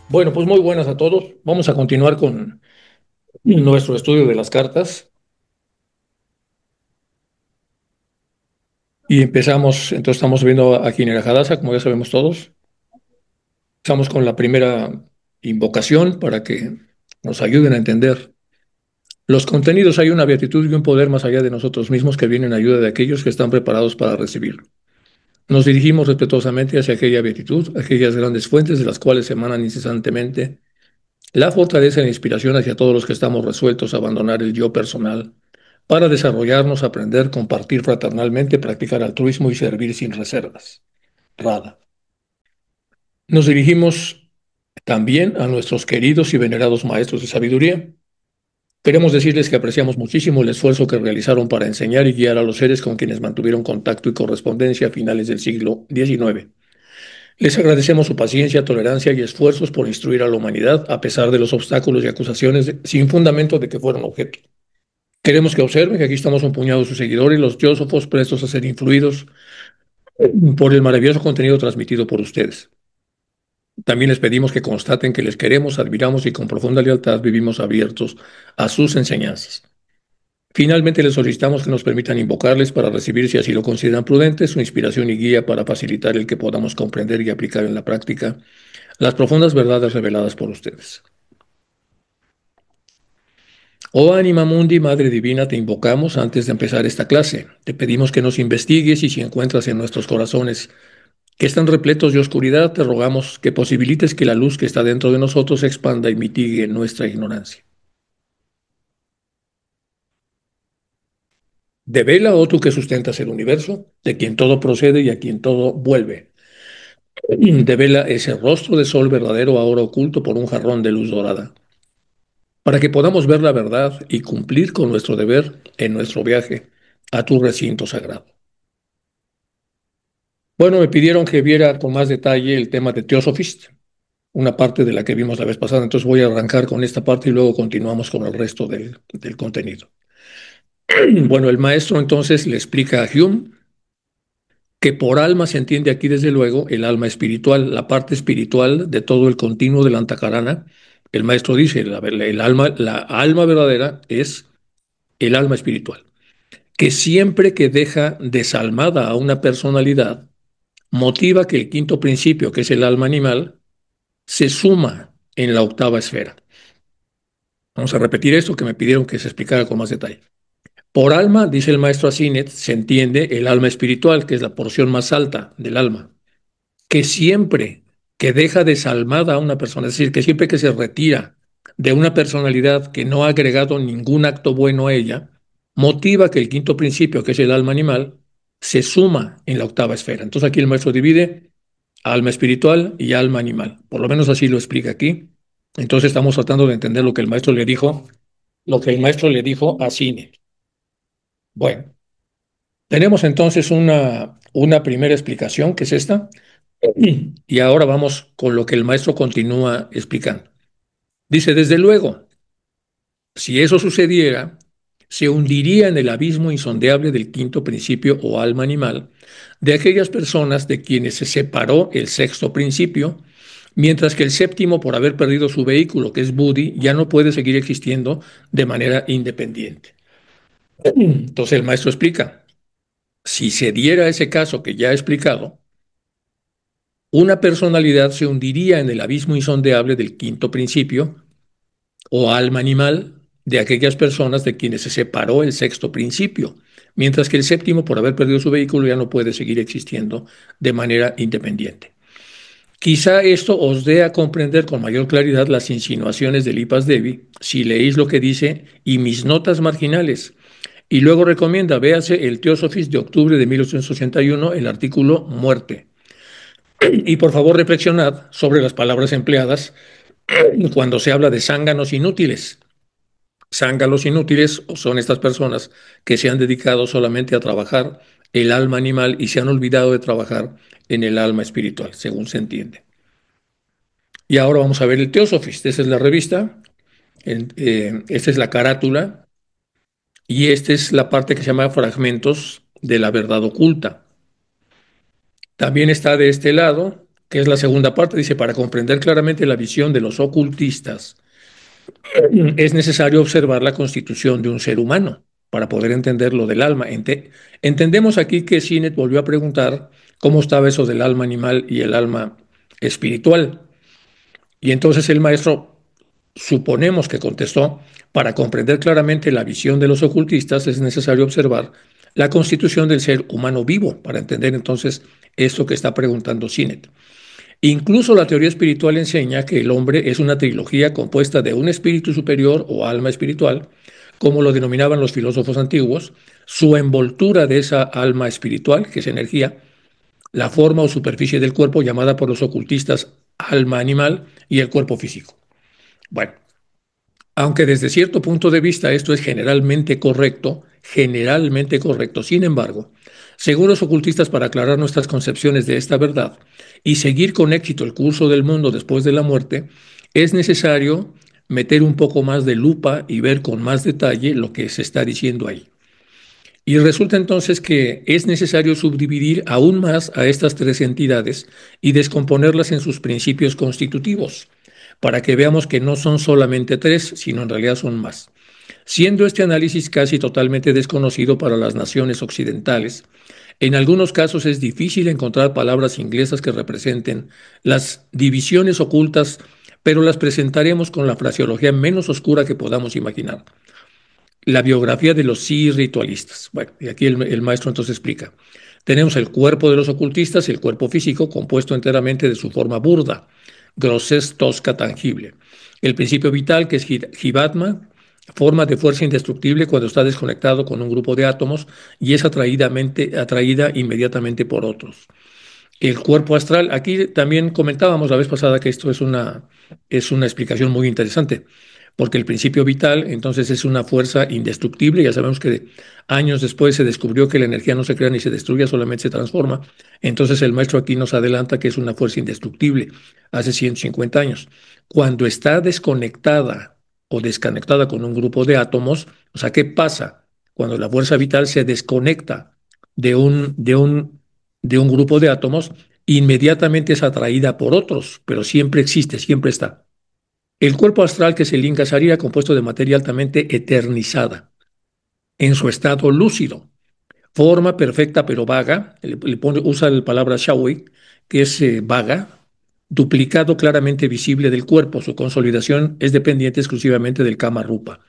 Bueno, pues muy buenas a todos. Vamos a continuar con nuestro estudio de las cartas y entonces estamos viendo a Kiner Hadasa, como ya sabemos todos. Empezamos con la primera invocación para que nos ayuden a entender los contenidos. Hay una beatitud y un poder más allá de nosotros mismos que vienen en ayuda de aquellos que están preparados para recibirlo. Nos dirigimos respetuosamente hacia aquella beatitud, aquellas grandes fuentes de las cuales emanan incesantemente la fortaleza e la inspiración hacia todos los que estamos resueltos a abandonar el yo personal para desarrollarnos, aprender, compartir fraternalmente, practicar altruismo y servir sin reservas. Rada. Nos dirigimos también a nuestros queridos y venerados maestros de sabiduría. Queremos decirles que apreciamos muchísimo el esfuerzo que realizaron para enseñar y guiar a los seres con quienes mantuvieron contacto y correspondencia a finales del siglo XIX. Les agradecemos su paciencia, tolerancia y esfuerzos por instruir a la humanidad a pesar de los obstáculos y acusaciones sin fundamento de que fueron objeto. Queremos que observen que aquí estamos un puñado de sus seguidores, los teósofos prestos a ser influidos por el maravilloso contenido transmitido por ustedes. También les pedimos que constaten que les queremos, admiramos y con profunda lealtad vivimos abiertos a sus enseñanzas. Finalmente, les solicitamos que nos permitan invocarles para recibir, si así lo consideran prudente, su inspiración y guía para facilitar el que podamos comprender y aplicar en la práctica las profundas verdades reveladas por ustedes. Oh Anima Mundi, Madre Divina, te invocamos antes de empezar esta clase. Te pedimos que nos investigues y si encuentras en nuestros corazones que están repletos de oscuridad, te rogamos que posibilites que la luz que está dentro de nosotros se expanda y mitigue nuestra ignorancia. Devela, oh tú que sustentas el universo, de quien todo procede y a quien todo vuelve. Devela ese rostro de sol verdadero ahora oculto por un jarrón de luz dorada, para que podamos ver la verdad y cumplir con nuestro deber en nuestro viaje a tu recinto sagrado. Bueno, me pidieron que viera con más detalle el tema de Theosophist, una parte de la que vimos la vez pasada, entonces voy a arrancar con esta parte y luego continuamos con el resto del contenido. Bueno, el maestro entonces le explica a Hume que por alma se entiende aquí desde luego el alma espiritual, la parte espiritual de todo el continuo de la Antakarana. El maestro dice, la alma verdadera es el alma espiritual, que siempre que deja desalmada a una personalidad, motiva que el quinto principio, que es el alma animal, se suma en la octava esfera. Vamos a repetir esto que me pidieron que se explicara con más detalle. Por alma, dice el maestro Asinet, se entiende el alma espiritual, que es la porción más alta del alma, que siempre que deja desalmada a una persona, es decir, que siempre que se retira de una personalidad que no ha agregado ningún acto bueno a ella, motiva que el quinto principio, que es el alma animal, se suma en la octava esfera. Entonces aquí el maestro divide alma espiritual y alma animal. Por lo menos así lo explica aquí. Entonces estamos tratando de entender lo que el maestro le dijo, lo que el maestro le dijo a Cine. Bueno, tenemos entonces una primera explicación, que es esta, y ahora vamos con lo que el maestro continúa explicando. Dice, desde luego, si eso sucediera, se hundiría en el abismo insondeable del quinto principio o alma animal de aquellas personas de quienes se separó el sexto principio, mientras que el séptimo, por haber perdido su vehículo, que es Buddhi, ya no puede seguir existiendo de manera independiente. Entonces el maestro explica, si se diera ese caso que ya he explicado, una personalidad se hundiría en el abismo insondeable del quinto principio o alma animal de aquellas personas de quienes se separó el sexto principio, mientras que el séptimo, por haber perdido su vehículo, ya no puede seguir existiendo de manera independiente. Quizá esto os dé a comprender con mayor claridad las insinuaciones de Lipas Devi si leéis lo que dice y mis notas marginales. Y luego recomienda, véase el Theosophist de octubre de 1881, el artículo Muerte. Y por favor reflexionad sobre las palabras empleadas cuando se habla de zánganos inútiles. Zánganos inútiles son estas personas que se han dedicado solamente a trabajar el alma animal y se han olvidado de trabajar en el alma espiritual, según se entiende. Y ahora vamos a ver el Theosophist. Esta es la revista, esta es la carátula y esta es la parte que se llama Fragmentos de la Verdad Oculta. También está de este lado que es la segunda parte, dice, para comprender claramente la visión de los ocultistas, es necesario observar la constitución de un ser humano para poder entender lo del alma. Entendemos aquí que Sinet volvió a preguntar cómo estaba eso del alma animal y el alma espiritual. Y entonces el maestro, suponemos que contestó, para comprender claramente la visión de los ocultistas es necesario observar la constitución del ser humano vivo, para entender entonces esto que está preguntando Sinet. Incluso la teoría espiritual enseña que el hombre es una trilogía compuesta de un espíritu superior o alma espiritual, como lo denominaban los filósofos antiguos, su envoltura de esa alma espiritual, que es energía, la forma o superficie del cuerpo llamada por los ocultistas alma animal y el cuerpo físico. Bueno, aunque desde cierto punto de vista esto es generalmente correcto, sin embargo, según los ocultistas, para aclarar nuestras concepciones de esta verdad y seguir con éxito el curso del mundo después de la muerte, es necesario meter un poco más de lupa y ver con más detalle lo que se está diciendo ahí. Y resulta entonces que es necesario subdividir aún más a estas tres entidades y descomponerlas en sus principios constitutivos, para que veamos que no son solamente tres, sino en realidad son más. Siendo este análisis casi totalmente desconocido para las naciones occidentales, en algunos casos es difícil encontrar palabras inglesas que representen las divisiones ocultas, pero las presentaremos con la fraseología menos oscura que podamos imaginar. La biografía de los sí ritualistas. Bueno, y aquí el maestro entonces explica. Tenemos el cuerpo de los ocultistas, el cuerpo físico, compuesto enteramente de su forma burda, grosez, tosca, tangible. El principio vital, que es Jivatma, forma de fuerza indestructible cuando está desconectado con un grupo de átomos y es atraída inmediatamente por otros. El cuerpo astral, aquí también comentábamos la vez pasada que esto es una explicación muy interesante, porque el principio vital entonces es una fuerza indestructible. Ya sabemos que años después se descubrió que la energía no se crea ni se destruye, solamente se transforma. Entonces el maestro aquí nos adelanta que es una fuerza indestructible hace 150 años. Cuando está desconectada o desconectada con un grupo de átomos, o sea, ¿qué pasa? Cuando la fuerza vital se desconecta de un grupo de átomos, inmediatamente es atraída por otros, pero siempre existe, siempre está. El cuerpo astral, que es el Inca Sarira, compuesto de materia altamente eternizada, en su estado lúcido, forma perfecta pero vaga, usa la palabra shawi, que es vaga, duplicado claramente visible del cuerpo. Su consolidación es dependiente exclusivamente del Kama Rupa.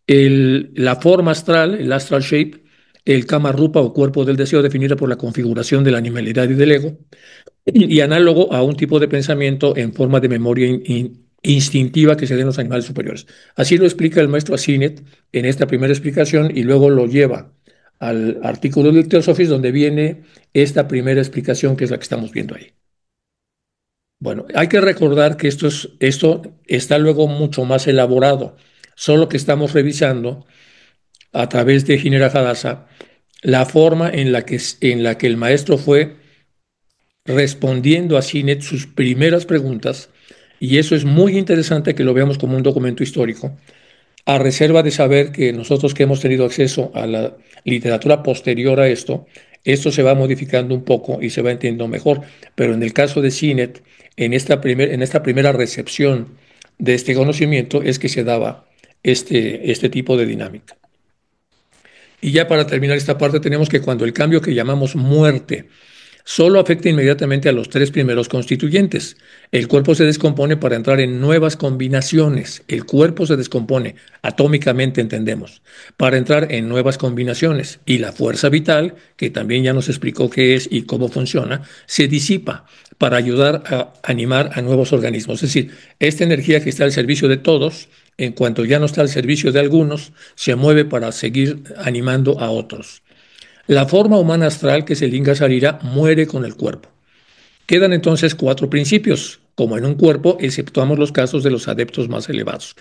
La forma astral, el astral shape, el Kama Rupa o cuerpo del deseo, definida por la configuración de la animalidad y del ego, y análogo a un tipo de pensamiento en forma de memoria instintiva que se da en los animales superiores. Así lo explica el maestro Asinet en esta primera explicación y luego lo lleva al artículo del Theosophists donde viene esta primera explicación que es la que estamos viendo ahí. Bueno, hay que recordar que esto está luego mucho más elaborado, solo que estamos revisando a través de Jinera Hadassah la forma en la que el maestro fue respondiendo a Sinet sus primeras preguntas, y eso es muy interesante que lo veamos como un documento histórico, a reserva de saber que nosotros que hemos tenido acceso a la literatura posterior a esto se va modificando un poco y se va entendiendo mejor, pero en el caso de Sinet, en esta primera recepción de este conocimiento es que se daba este tipo de dinámica. Y ya para terminar esta parte tenemos que cuando el cambio que llamamos muerte solo afecta inmediatamente a los tres primeros constituyentes. El cuerpo se descompone para entrar en nuevas combinaciones. El cuerpo se descompone, atómicamente entendemos, para entrar en nuevas combinaciones. Y la fuerza vital, que también ya nos explicó qué es y cómo funciona, se disipa para ayudar a animar a nuevos organismos. Es decir, esta energía que está al servicio de todos, en cuanto ya no está al servicio de algunos, se mueve para seguir animando a otros. La forma humana astral, que es el Linga Sarira, muere con el cuerpo. Quedan entonces cuatro principios. Como en un cuerpo, exceptuamos los casos de los adeptos más elevados.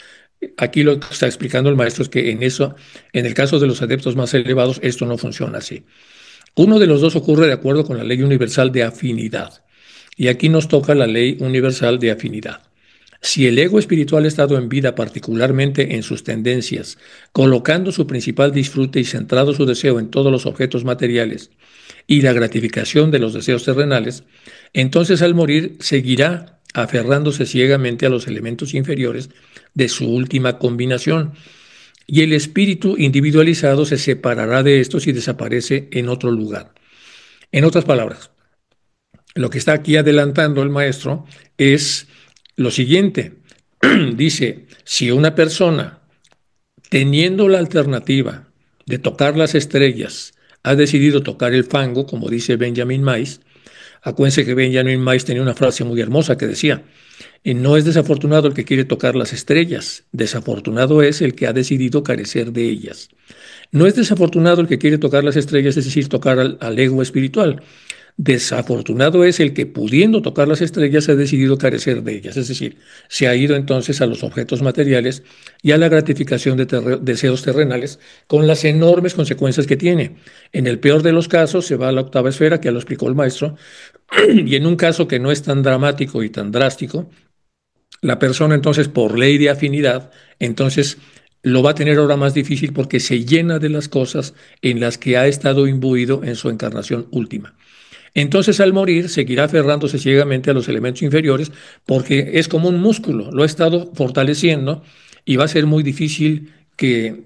Aquí lo que está explicando el maestro es que en el caso de los adeptos más elevados, esto no funciona así. Uno de los dos ocurre de acuerdo con la ley universal de afinidad. Y aquí nos toca la ley universal de afinidad. Si el ego espiritual ha estado en vida, particularmente en sus tendencias, colocando su principal disfrute y centrado su deseo en todos los objetos materiales y la gratificación de los deseos terrenales, entonces al morir seguirá aferrándose ciegamente a los elementos inferiores de su última combinación, y el espíritu individualizado se separará de estos y desaparece en otro lugar. En otras palabras, lo que está aquí adelantando el maestro es lo siguiente. Dice, si una persona, teniendo la alternativa de tocar las estrellas, ha decidido tocar el fango, como dice Benjamin Mais, acuérdense que Benjamin Mais tenía una frase muy hermosa que decía, no es desafortunado el que quiere tocar las estrellas, desafortunado es el que ha decidido carecer de ellas. No es desafortunado el que quiere tocar las estrellas, es decir, tocar al ego espiritual. Desafortunado es el que, pudiendo tocar las estrellas, ha decidido carecer de ellas, es decir, se ha ido entonces a los objetos materiales y a la gratificación de deseos terrenales, con las enormes consecuencias que tiene. En el peor de los casos, se va a la octava esfera, que ya lo explicó el maestro, y en un caso que no es tan dramático y tan drástico, la persona entonces, por ley de afinidad, entonces lo va a tener ahora más difícil porque se llena de las cosas en las que ha estado imbuido en su encarnación última. Entonces, al morir, seguirá aferrándose ciegamente a los elementos inferiores porque es como un músculo, lo ha estado fortaleciendo y va a ser muy difícil que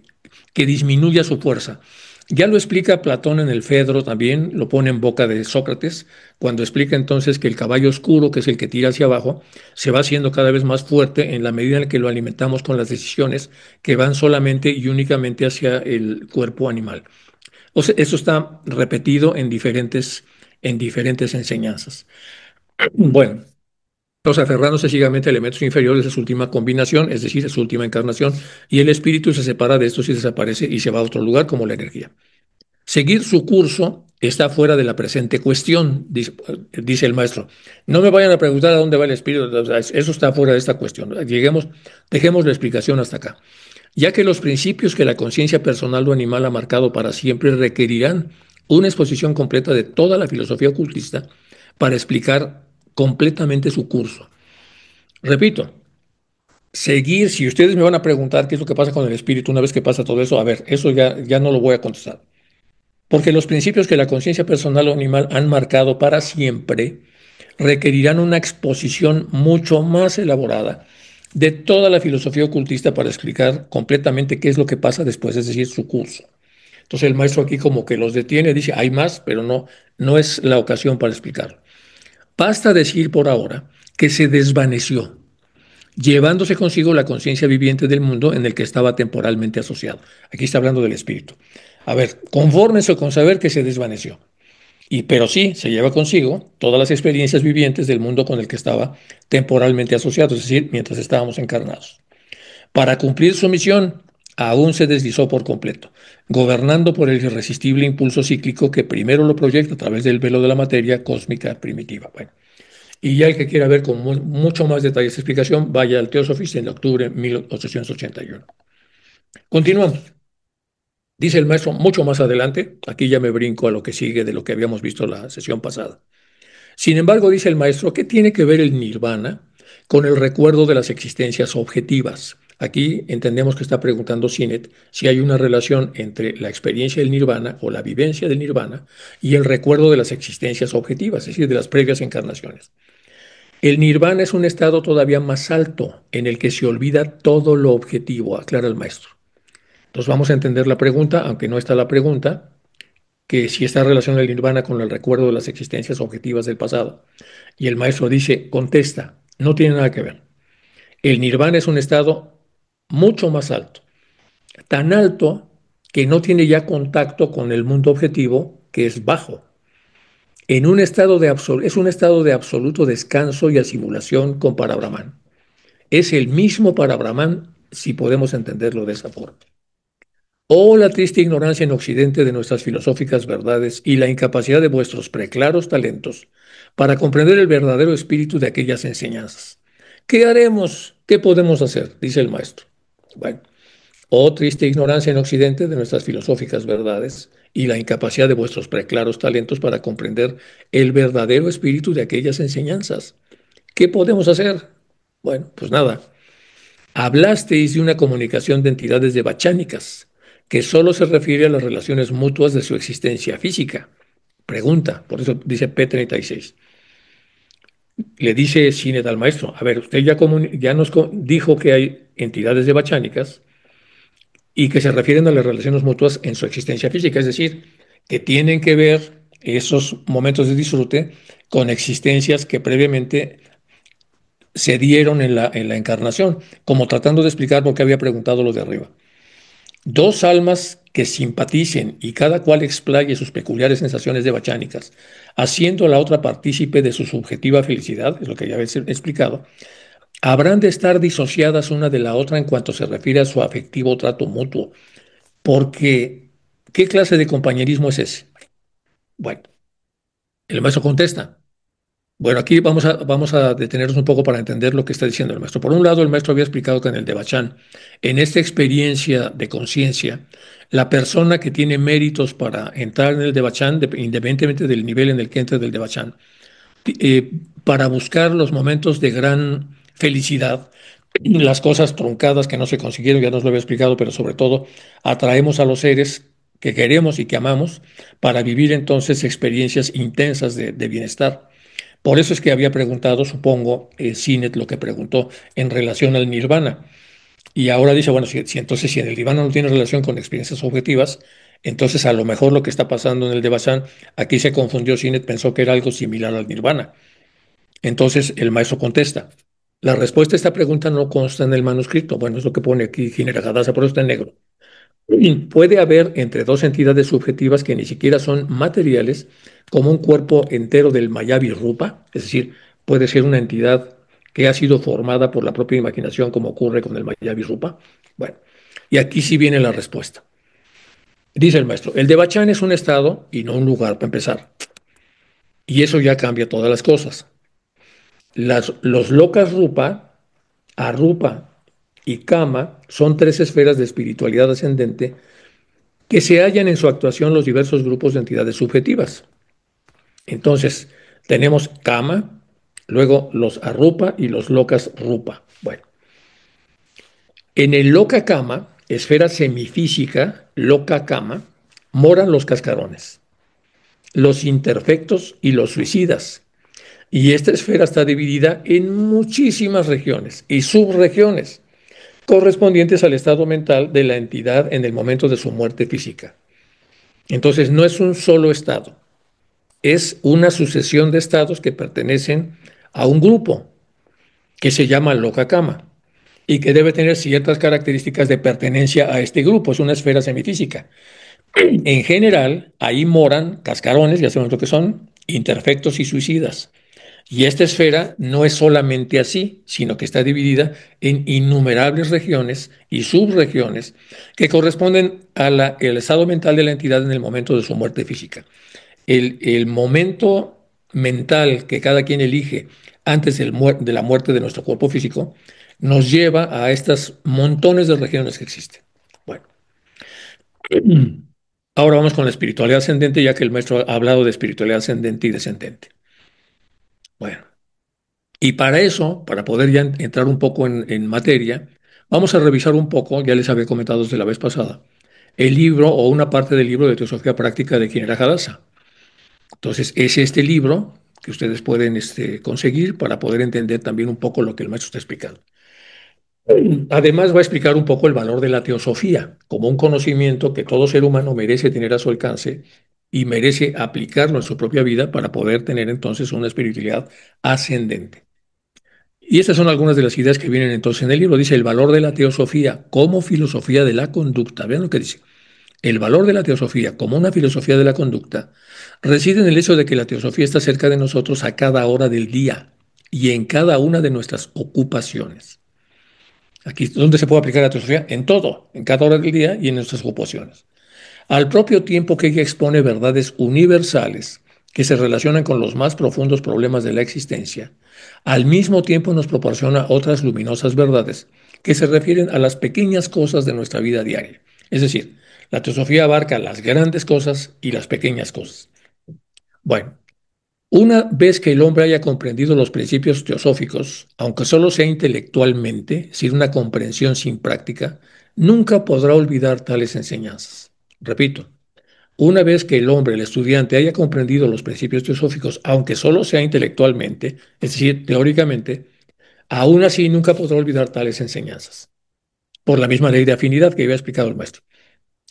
disminuya su fuerza. Ya lo explica Platón en el Fedro también, lo pone en boca de Sócrates, cuando explica entonces que el caballo oscuro, que es el que tira hacia abajo, se va haciendo cada vez más fuerte en la medida en que lo alimentamos con las decisiones que van solamente y únicamente hacia el cuerpo animal. O sea, eso está repetido en diferentes enseñanzas. Bueno, entonces aferrándose ciegamente a elementos inferiores de su última combinación, es decir, de su última encarnación, y el espíritu se separa de estos y desaparece y se va a otro lugar como la energía. Seguir su curso está fuera de la presente cuestión, dice el maestro. No me vayan a preguntar a dónde va el espíritu, o sea, eso está fuera de esta cuestión. Dejemos la explicación hasta acá, ya que los principios que la conciencia personal o animal ha marcado para siempre requerirán una exposición completa de toda la filosofía ocultista para explicar completamente su curso. Repito, seguir, si ustedes me van a preguntar qué es lo que pasa con el espíritu una vez que pasa todo eso, a ver, eso ya no lo voy a contestar. Porque los principios que la conciencia personal o animal han marcado para siempre requerirán una exposición mucho más elaborada de toda la filosofía ocultista para explicar completamente qué es lo que pasa después, es decir, su curso. Entonces el maestro aquí como que los detiene, dice, hay más, pero no es la ocasión para explicarlo. Basta decir por ahora que se desvaneció, llevándose consigo la conciencia viviente del mundo en el que estaba temporalmente asociado. Aquí está hablando del espíritu. A ver, confórmense con saber que se desvaneció. Pero sí, se lleva consigo todas las experiencias vivientes del mundo con el que estaba temporalmente asociado, es decir, mientras estábamos encarnados. Para cumplir su misión, aún se deslizó por completo, gobernando por el irresistible impulso cíclico que primero lo proyecta a través del velo de la materia cósmica primitiva. Bueno, y ya el que quiera ver con mucho más detalle esta explicación, vaya al Theosophist en octubre de 1881. Continuamos. Dice el maestro mucho más adelante, aquí ya me brinco a lo que sigue de lo que habíamos visto la sesión pasada. Sin embargo, dice el maestro, ¿qué tiene que ver el nirvana con el recuerdo de las existencias objetivas? Aquí entendemos que está preguntando Sinet si hay una relación entre la experiencia del nirvana o la vivencia del nirvana y el recuerdo de las existencias objetivas, es decir, de las previas encarnaciones. El nirvana es un estado todavía más alto en el que se olvida todo lo objetivo, aclara el maestro. Entonces vamos a entender la pregunta, aunque no está la pregunta, que si está relacionada el nirvana con el recuerdo de las existencias objetivas del pasado. Y el maestro dice, contesta, no tiene nada que ver. El nirvana es un estado mucho más alto, tan alto que no tiene ya contacto con el mundo objetivo, que es bajo. Es un estado de absoluto descanso y asimulación con para Brahman. Es el mismo para Brahman si podemos entenderlo de esa forma. Oh, la triste ignorancia en Occidente de nuestras filosóficas verdades y la incapacidad de vuestros preclaros talentos para comprender el verdadero espíritu de aquellas enseñanzas. ¿Qué haremos? ¿Qué podemos hacer? Dice el maestro. Bueno, oh, triste ignorancia en Occidente de nuestras filosóficas verdades y la incapacidad de vuestros preclaros talentos para comprender el verdadero espíritu de aquellas enseñanzas. ¿Qué podemos hacer? Bueno, pues nada, hablasteis de una comunicación de entidades devachánicas, que solo se refiere a las relaciones mutuas de su existencia física. Pregunta, por eso dice P36. Le dice Sinet al maestro, a ver, usted ya nos dijo que hay entidades devachánicas y que se refieren a las relaciones mutuas en su existencia física, es decir, que tienen que ver esos momentos de disfrute con existencias que previamente se dieron en la encarnación, como tratando de explicar por qué había preguntado lo de arriba. Dos almas que simpaticen y cada cual explaye sus peculiares sensaciones devachánicas, haciendo a la otra partícipe de su subjetiva felicidad, es lo que ya había explicado, habrán de estar disociadas una de la otra en cuanto se refiere a su afectivo trato mutuo, porque ¿qué clase de compañerismo es ese? Bueno, el maestro contesta. Bueno, aquí vamos a detenernos un poco para entender lo que está diciendo el maestro. Por un lado, el maestro había explicado que en el Devachan, en esta experiencia de conciencia, la persona que tiene méritos para entrar en el Devachan, independientemente del nivel en el que entre del Devachan, eh, para buscar los momentos de gran felicidad, las cosas truncadas que no se consiguieron, ya nos lo había explicado, pero sobre todo atraemos a los seres que queremos y que amamos para vivir entonces experiencias intensas de bienestar. Por eso es que había preguntado, supongo, Sinet lo que preguntó en relación al nirvana. Y ahora dice, bueno, entonces si en el nirvana no tiene relación con experiencias objetivas, entonces a lo mejor lo que está pasando en el Devachan, aquí se confundió Sinet, pensó que era algo similar al nirvana. Entonces el maestro contesta. La respuesta a esta pregunta no consta en el manuscrito. Bueno, es lo que pone aquí Ginera Gadasa, por eso está en negro. Y puede haber entre dos entidades subjetivas que ni siquiera son materiales, como un cuerpo entero del Mayavi Rupa, es decir, puede ser una entidad que ha sido formada por la propia imaginación, como ocurre con el Mayavi Rupa. Bueno, y aquí sí viene la respuesta. Dice el maestro, el Devachan es un estado y no un lugar para empezar. Y eso ya cambia todas las cosas. Los lokas Rupa, Arupa y Kama son tres esferas de espiritualidad ascendente que se hallan en su actuación los diversos grupos de entidades subjetivas. Entonces, tenemos Kama, luego los Arupa y los Lokas Rupa. Bueno, en el Loka Kama, esfera semifísica, Loka Kama, moran los cascarones, los imperfectos y los suicidas. Y esta esfera está dividida en muchísimas regiones y subregiones correspondientes al estado mental de la entidad en el momento de su muerte física. Entonces, no es un solo estado, es una sucesión de estados que pertenecen a un grupo que se llama Loka-Kama y que debe tener ciertas características de pertenencia a este grupo, es una esfera semifísica. En general, ahí moran cascarones, ya sabemos lo que son, imperfectos y suicidas. Y esta esfera no es solamente así, sino que está dividida en innumerables regiones y subregiones que corresponden al estado mental de la entidad en el momento de su muerte física. El momento mental que cada quien elige antes de la muerte de nuestro cuerpo físico nos lleva a estas montones de regiones que existen. Bueno, ahora vamos con la espiritualidad ascendente, ya que el maestro ha hablado de espiritualidad ascendente y descendente. Bueno, y para eso, para poder ya entrar un poco en materia, vamos a revisar un poco, ya les había comentado desde la vez pasada, el libro o una parte del libro de Teosofía Práctica de Kinera Hadassah. Entonces, es este libro que ustedes pueden conseguir para poder entender también un poco lo que el maestro está explicando. Además, va a explicar un poco el valor de la teosofía como un conocimiento que todo ser humano merece tener a su alcance y merece aplicarlo en su propia vida para poder tener entonces una espiritualidad ascendente. Y estas son algunas de las ideas que vienen entonces en el libro. Dice el valor de la teosofía como filosofía de la conducta. Vean lo que dice. El valor de la teosofía como una filosofía de la conducta reside en el hecho de que la teosofía está cerca de nosotros a cada hora del día y en cada una de nuestras ocupaciones. Aquí, ¿dónde se puede aplicar la teosofía? En todo, en cada hora del día y en nuestras ocupaciones. Al propio tiempo que ella expone verdades universales que se relacionan con los más profundos problemas de la existencia, al mismo tiempo nos proporciona otras luminosas verdades que se refieren a las pequeñas cosas de nuestra vida diaria. Es decir, la teosofía abarca las grandes cosas y las pequeñas cosas. Bueno, Una vez que el hombre haya comprendido los principios teosóficos, aunque solo sea intelectualmente, sin una comprensión sin práctica, nunca podrá olvidar tales enseñanzas. Repito, una vez que el hombre, el estudiante, haya comprendido los principios teosóficos, aunque solo sea intelectualmente, es decir, teóricamente, aún así nunca podrá olvidar tales enseñanzas, por la misma ley de afinidad que había explicado el maestro.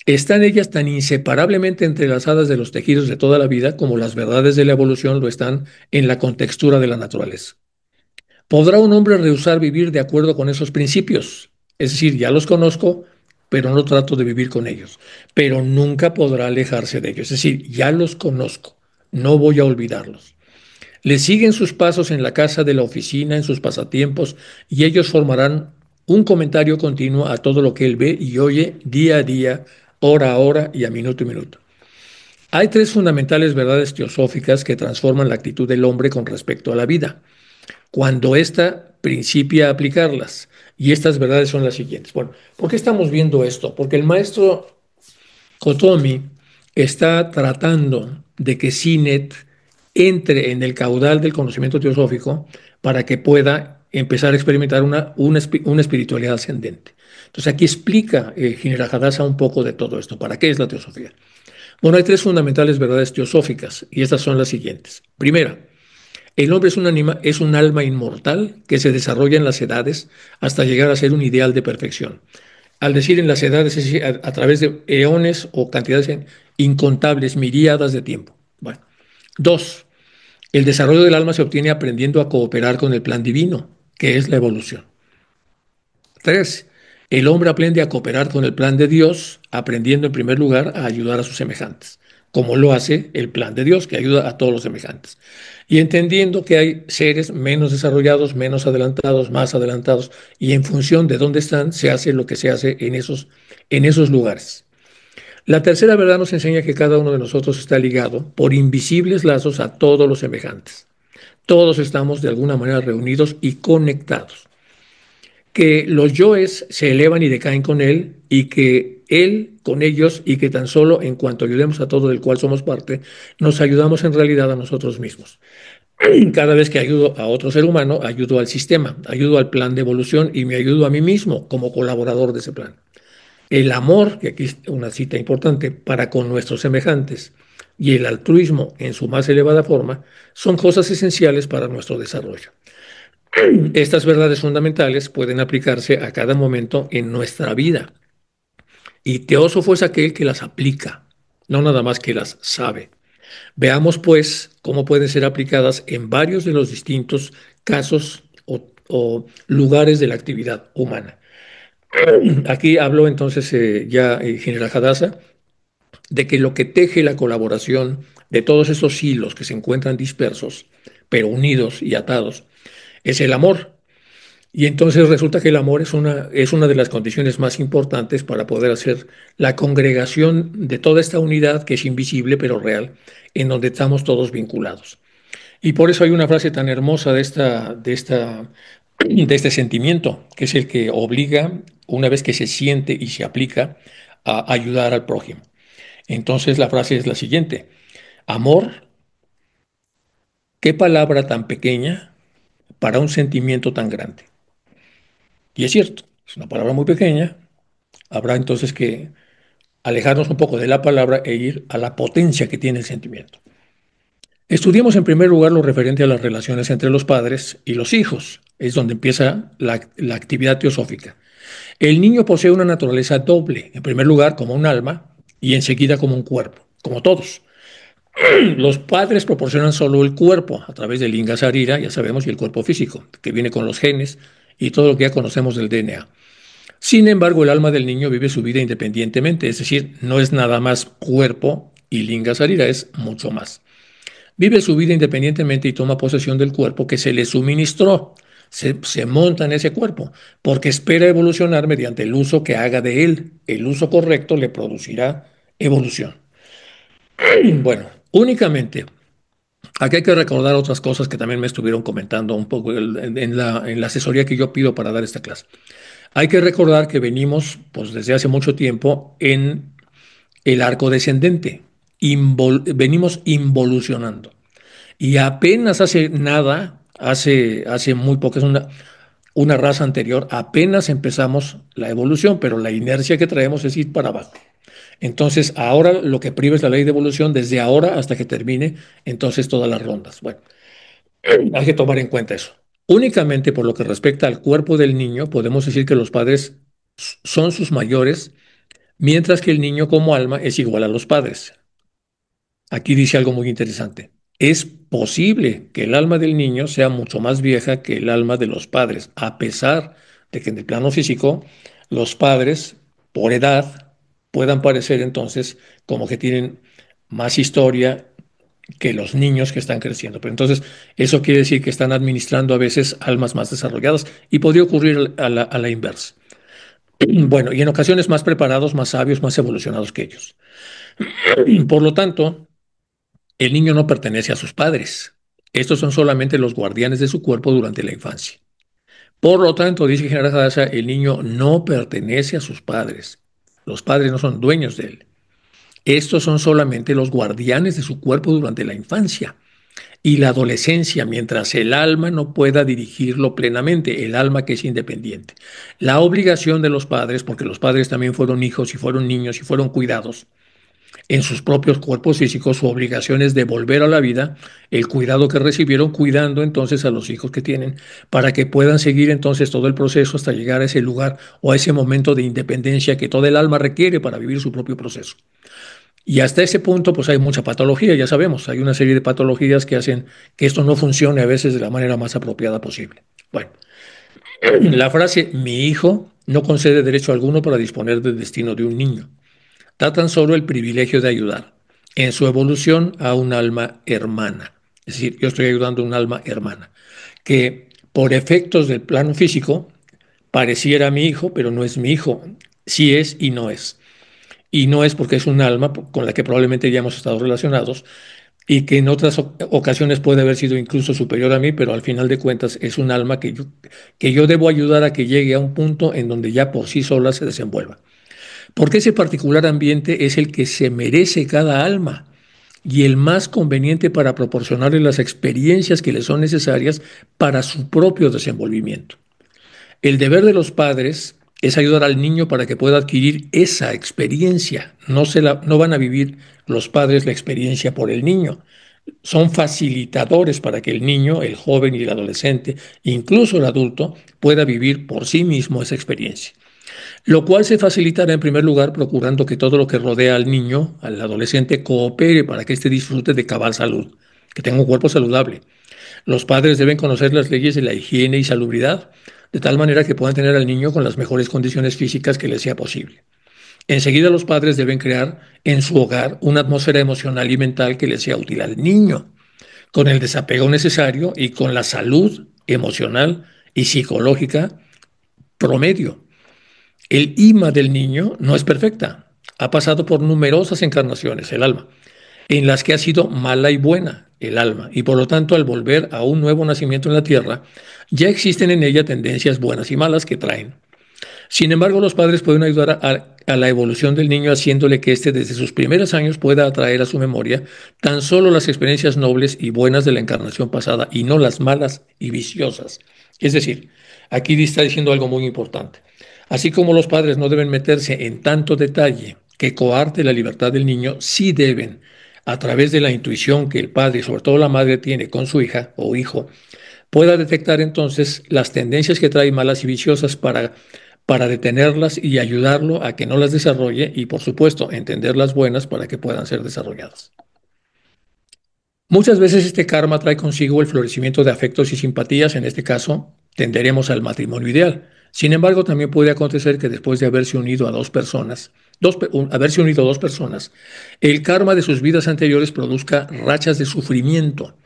Están ellas tan inseparablemente entrelazadas de los tejidos de toda la vida como las verdades de la evolución lo están en la contextura de la naturaleza. ¿Podrá un hombre rehusar vivir de acuerdo con esos principios? Es decir, ya los conozco, pero no trato de vivir con ellos. Pero nunca podrá alejarse de ellos. Es decir, ya los conozco, no voy a olvidarlos. Le siguen sus pasos en la casa, de la oficina, en sus pasatiempos, y ellos formarán un comentario continuo a todo lo que él ve y oye día a día, hora a hora y a minuto. Hay tres fundamentales verdades teosóficas que transforman la actitud del hombre con respecto a la vida cuando ésta principia a aplicarlas. Y estas verdades son las siguientes. Bueno, ¿por qué estamos viendo esto? Porque el maestro Kotomi está tratando de que Sinet entre en el caudal del conocimiento teosófico para que pueda empezar a experimentar una espiritualidad ascendente. Entonces aquí explica Jinera Hadassah un poco de todo esto. ¿Para qué es la teosofía? Bueno, hay tres fundamentales verdades teosóficas y estas son las siguientes. Primera, el hombre es un alma inmortal que se desarrolla en las edades hasta llegar a ser un ideal de perfección. Al decir en las edades, es decir, a través de eones o cantidades incontables, miríadas de tiempo. Bueno. Dos, el desarrollo del alma se obtiene aprendiendo a cooperar con el plan divino, que es la evolución. Tres, el hombre aprende a cooperar con el plan de Dios, aprendiendo en primer lugar a ayudar a sus semejantes, como lo hace el plan de Dios, que ayuda a todos los semejantes. Y entendiendo que hay seres menos desarrollados, menos adelantados, más adelantados, y en función de dónde están, se hace lo que se hace en esos lugares. La tercera verdad nos enseña que cada uno de nosotros está ligado por invisibles lazos a todos los semejantes. Todos estamos de alguna manera reunidos y conectados, que los yoes se elevan y decaen con él y que él con ellos y que tan solo en cuanto ayudemos a todo del cual somos parte, nos ayudamos en realidad a nosotros mismos. Cada vez que ayudo a otro ser humano, ayudo al sistema, ayudo al plan de evolución y me ayudo a mí mismo como colaborador de ese plan. El amor, que aquí es una cita importante, para con nuestros semejantes y el altruismo en su más elevada forma son cosas esenciales para nuestro desarrollo. Estas verdades fundamentales pueden aplicarse a cada momento en nuestra vida. Y teósofo es aquel que las aplica, no nada más que las sabe. Veamos, pues, cómo pueden ser aplicadas en varios de los distintos casos o lugares de la actividad humana. Aquí habló entonces General Hadassah de que lo que teje la colaboración de todos esos hilos que se encuentran dispersos, pero unidos y atados, es el amor. Y entonces resulta que el amor es una de las condiciones más importantes para poder hacer la congregación de toda esta unidad que es invisible pero real, en donde estamos todos vinculados. Y por eso hay una frase tan hermosa de este sentimiento, que es el que obliga, una vez que se siente y se aplica, a ayudar al prójimo. Entonces la frase es la siguiente: amor, qué palabra tan pequeña para un sentimiento tan grande. Y es cierto, es una palabra muy pequeña. Habrá entonces que alejarnos un poco de la palabra e ir a la potencia que tiene el sentimiento. Estudiemos en primer lugar lo referente a las relaciones entre los padres y los hijos. Es donde empieza la actividad teosófica. El niño posee una naturaleza doble, en primer lugar como un alma y enseguida como un cuerpo, como todos. Los padres proporcionan solo el cuerpo a través del Linga Sarira, ya sabemos, y el cuerpo físico, que viene con los genes y todo lo que ya conocemos del DNA. Sin embargo, el alma del niño vive su vida independientemente, es decir, no es nada más cuerpo y Linga Sarira, es mucho más. Vive su vida independientemente y toma posesión del cuerpo que se le suministró. Se monta en ese cuerpo porque espera evolucionar mediante el uso que haga de él. El uso correcto le producirá evolución. Bueno, únicamente, aquí hay que recordar otras cosas que también me estuvieron comentando un poco en la asesoría que yo pido para dar esta clase. Hay que recordar que venimos, pues desde hace mucho tiempo, en el arco descendente. Venimos involucionando. Y apenas hace nada, hace muy poco, es una raza anterior, apenas empezamos la evolución, pero la inercia que traemos es ir para abajo. Entonces, ahora lo que priva es la ley de evolución desde ahora hasta que termine entonces todas las rondas. Bueno, hay que tomar en cuenta eso. Únicamente por lo que respecta al cuerpo del niño, podemos decir que los padres son sus mayores, mientras que el niño como alma es igual a los padres. Aquí dice algo muy interesante. Es posible que el alma del niño sea mucho más vieja que el alma de los padres, a pesar de que en el plano físico los padres, por edad, puedan parecer entonces como que tienen más historia que los niños que están creciendo. Pero entonces eso quiere decir que están administrando a veces almas más desarrolladas y podría ocurrir a la inversa. Bueno, y en ocasiones más preparados, más sabios, más evolucionados que ellos. Por lo tanto, el niño no pertenece a sus padres. Estos son solamente los guardianes de su cuerpo durante la infancia. Por lo tanto, dice General Hadasha, el niño no pertenece a sus padres. Los padres no son dueños de él. Estos son solamente los guardianes de su cuerpo durante la infancia y la adolescencia, mientras el alma no pueda dirigirlo plenamente, el alma que es independiente. La obligación de los padres, porque los padres también fueron hijos y fueron niños y fueron cuidados, en sus propios cuerpos físicos, su obligación es devolver a la vida el cuidado que recibieron, cuidando entonces a los hijos que tienen, para que puedan seguir entonces todo el proceso hasta llegar a ese lugar o a ese momento de independencia que toda el alma requiere para vivir su propio proceso. Y hasta ese punto, pues hay mucha patología, ya sabemos, hay una serie de patologías que hacen que esto no funcione a veces de la manera más apropiada posible. Bueno, la frase mi hijo no concede derecho alguno para disponer del destino de un niño. Da tan solo el privilegio de ayudar en su evolución a un alma hermana. Es decir, yo estoy ayudando a un alma hermana, que por efectos del plano físico pareciera mi hijo, pero no es mi hijo. Sí es y no es. Y no es porque es un alma con la que probablemente ya hemos estado relacionados y que en otras ocasiones puede haber sido incluso superior a mí, pero al final de cuentas es un alma que yo debo ayudar a que llegue a un punto en donde ya por sí sola se desenvuelva. Porque ese particular ambiente es el que se merece cada alma y el más conveniente para proporcionarle las experiencias que le son necesarias para su propio desenvolvimiento. El deber de los padres es ayudar al niño para que pueda adquirir esa experiencia. No van a vivir los padres la experiencia por el niño. Son facilitadores para que el niño, el joven y el adolescente, incluso el adulto, pueda vivir por sí mismo esa experiencia. Lo cual se facilitará en primer lugar procurando que todo lo que rodea al niño, al adolescente, coopere para que éste disfrute de cabal salud, que tenga un cuerpo saludable. Los padres deben conocer las leyes de la higiene y salubridad, de tal manera que puedan tener al niño con las mejores condiciones físicas que les sea posible. Enseguida los padres deben crear en su hogar una atmósfera emocional y mental que le sea útil al niño, con el desapego necesario y con la salud emocional y psicológica promedio. El ima del niño no es perfecta. Ha pasado por numerosas encarnaciones, el alma, en las que ha sido mala y buena, el alma, y por lo tanto al volver a un nuevo nacimiento en la tierra, ya existen en ella tendencias buenas y malas que traen. Sin embargo, los padres pueden ayudar a la evolución del niño haciéndole que éste desde sus primeros años pueda atraer a su memoria tan solo las experiencias nobles y buenas de la encarnación pasada y no las malas y viciosas. Es decir, aquí está diciendo algo muy importante. Así como los padres no deben meterse en tanto detalle que coarte la libertad del niño, sí deben, a través de la intuición que el padre y sobre todo la madre tiene con su hija o hijo, pueda detectar entonces las tendencias que trae malas y viciosas para detenerlas y ayudarlo a que no las desarrolle y, por supuesto, entender las buenas para que puedan ser desarrolladas. Muchas veces este karma trae consigo el florecimiento de afectos y simpatías, en este caso tenderemos al matrimonio ideal. Sin embargo, también puede acontecer que después de haberse unido a dos personas, haberse unido a dos personas, el karma de sus vidas anteriores produzca rachas de sufrimiento.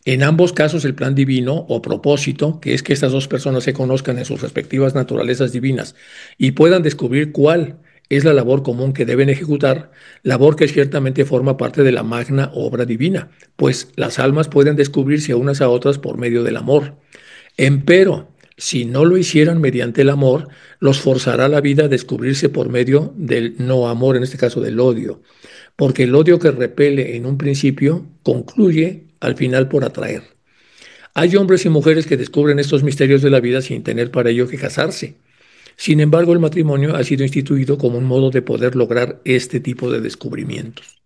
En ambos casos, el plan divino o propósito, que es que estas dos personas se conozcan en sus respectivas naturalezas divinas y puedan descubrir cuál es la labor común que deben ejecutar, labor que ciertamente forma parte de la magna obra divina, pues las almas pueden descubrirse unas a otras por medio del amor. Empero, si no lo hicieran mediante el amor, los forzará la vida a descubrirse por medio del no amor, en este caso del odio, porque el odio que repele en un principio concluye al final por atraer. Hay hombres y mujeres que descubren estos misterios de la vida sin tener para ello que casarse. Sin embargo, el matrimonio ha sido instituido como un modo de poder lograr este tipo de descubrimientos.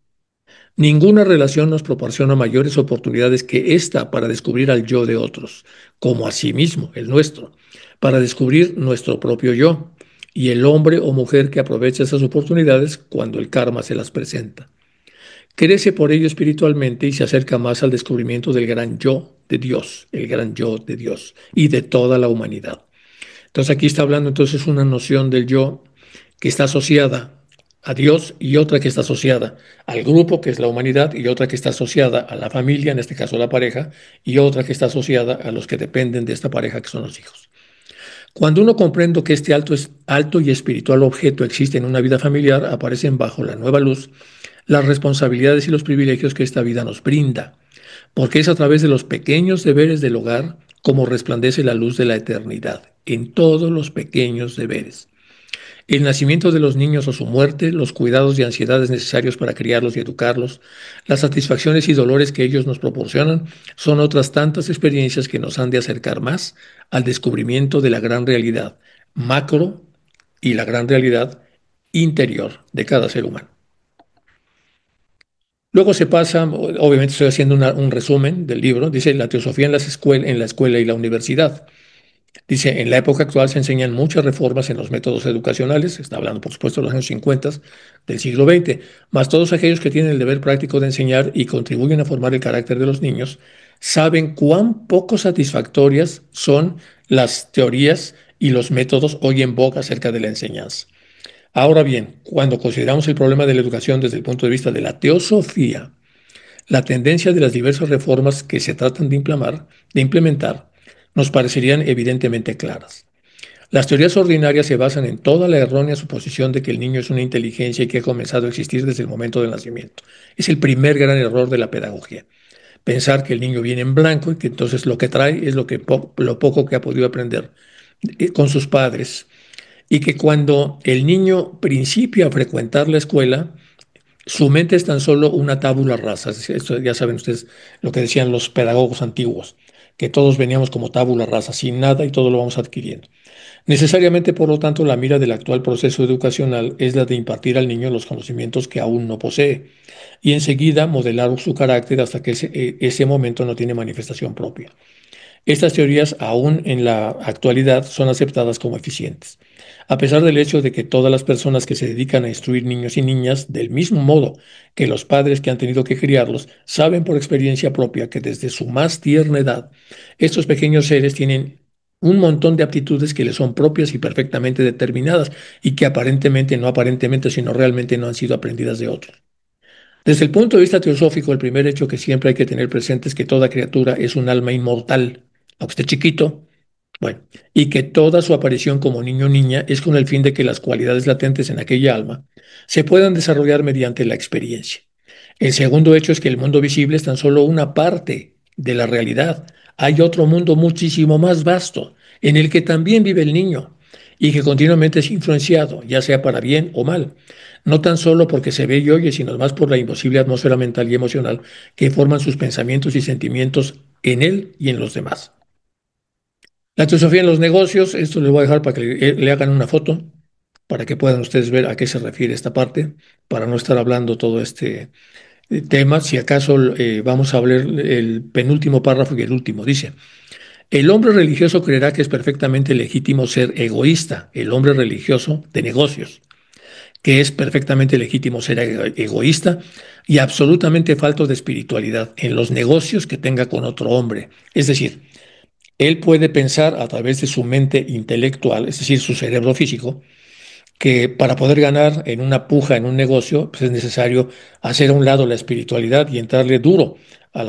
Ninguna relación nos proporciona mayores oportunidades que esta para descubrir al yo de otros, como a sí mismo, el nuestro, para descubrir nuestro propio yo, y el hombre o mujer que aprovecha esas oportunidades cuando el karma se las presenta. Crece por ello espiritualmente y se acerca más al descubrimiento del gran yo de Dios, el gran yo de Dios y de toda la humanidad. Entonces aquí está hablando entonces una noción del yo que está asociada a Dios y otra que está asociada al grupo, que es la humanidad, y otra que está asociada a la familia, en este caso la pareja, y otra que está asociada a los que dependen de esta pareja, que son los hijos. Cuando uno comprende que este alto y espiritual objeto existe en una vida familiar, aparecen bajo la nueva luz las responsabilidades y los privilegios que esta vida nos brinda, porque es a través de los pequeños deberes del hogar como resplandece la luz de la eternidad, en todos los pequeños deberes. El nacimiento de los niños o su muerte, los cuidados y ansiedades necesarios para criarlos y educarlos, las satisfacciones y dolores que ellos nos proporcionan, son otras tantas experiencias que nos han de acercar más al descubrimiento de la gran realidad macro y la gran realidad interior de cada ser humano. Luego se pasa, obviamente estoy haciendo un resumen del libro, dice la teosofía en la escuela y la universidad. Dice, en la época actual se enseñan muchas reformas en los métodos educacionales, está hablando por supuesto de los años 50 del siglo XX, más todos aquellos que tienen el deber práctico de enseñar y contribuyen a formar el carácter de los niños, saben cuán poco satisfactorias son las teorías y los métodos hoy en boga acerca de la enseñanza. Ahora bien, cuando consideramos el problema de la educación desde el punto de vista de la teosofía, la tendencia de las diversas reformas que se tratan de implementar, nos parecerían evidentemente claras. Las teorías ordinarias se basan en toda la errónea suposición de que el niño es una inteligencia y que ha comenzado a existir desde el momento del nacimiento. Es el primer gran error de la pedagogía. Pensar que el niño viene en blanco y que entonces lo que trae es lo poco que ha podido aprender con sus padres. Y que cuando el niño principia a frecuentar la escuela, su mente es tan solo una tabula rasa. Esto ya saben ustedes lo que decían los pedagogos antiguos, que todos veníamos como tabula rasa, sin nada y todo lo vamos adquiriendo. Necesariamente, por lo tanto, la mira del actual proceso educacional es la de impartir al niño los conocimientos que aún no posee y enseguida modelar su carácter hasta que ese momento no tiene manifestación propia. Estas teorías, aún en la actualidad, son aceptadas como eficientes, a pesar del hecho de que todas las personas que se dedican a instruir niños y niñas, del mismo modo que los padres que han tenido que criarlos, saben por experiencia propia que desde su más tierna edad, estos pequeños seres tienen un montón de aptitudes que les son propias y perfectamente determinadas y que aparentemente, sino realmente no han sido aprendidas de otros. Desde el punto de vista teosófico, el primer hecho que siempre hay que tener presente es que toda criatura es un alma inmortal, aunque esté chiquito, bueno, y que toda su aparición como niño o niña es con el fin de que las cualidades latentes en aquella alma se puedan desarrollar mediante la experiencia. El segundo hecho es que el mundo visible es tan solo una parte de la realidad. Hay otro mundo muchísimo más vasto, en el que también vive el niño y que continuamente es influenciado, ya sea para bien o mal, no tan solo porque se ve y oye, sino más por la imposible atmósfera mental y emocional que forman sus pensamientos y sentimientos en él y en los demás. La teosofía en los negocios, esto les voy a dejar para que le hagan una foto, para que puedan ustedes ver a qué se refiere esta parte, para no estar hablando todo este tema. Si acaso vamos a hablar el penúltimo párrafo y el último. Dice, el hombre religioso creerá que es perfectamente legítimo ser egoísta, el hombre religioso de negocios, que es perfectamente legítimo ser egoísta y absolutamente falto de espiritualidad en los negocios que tenga con otro hombre. Es decir, él puede pensar a través de su mente intelectual, es decir, su cerebro físico, que para poder ganar en una puja, en un negocio, pues es necesario hacer a un lado la espiritualidad y entrarle duro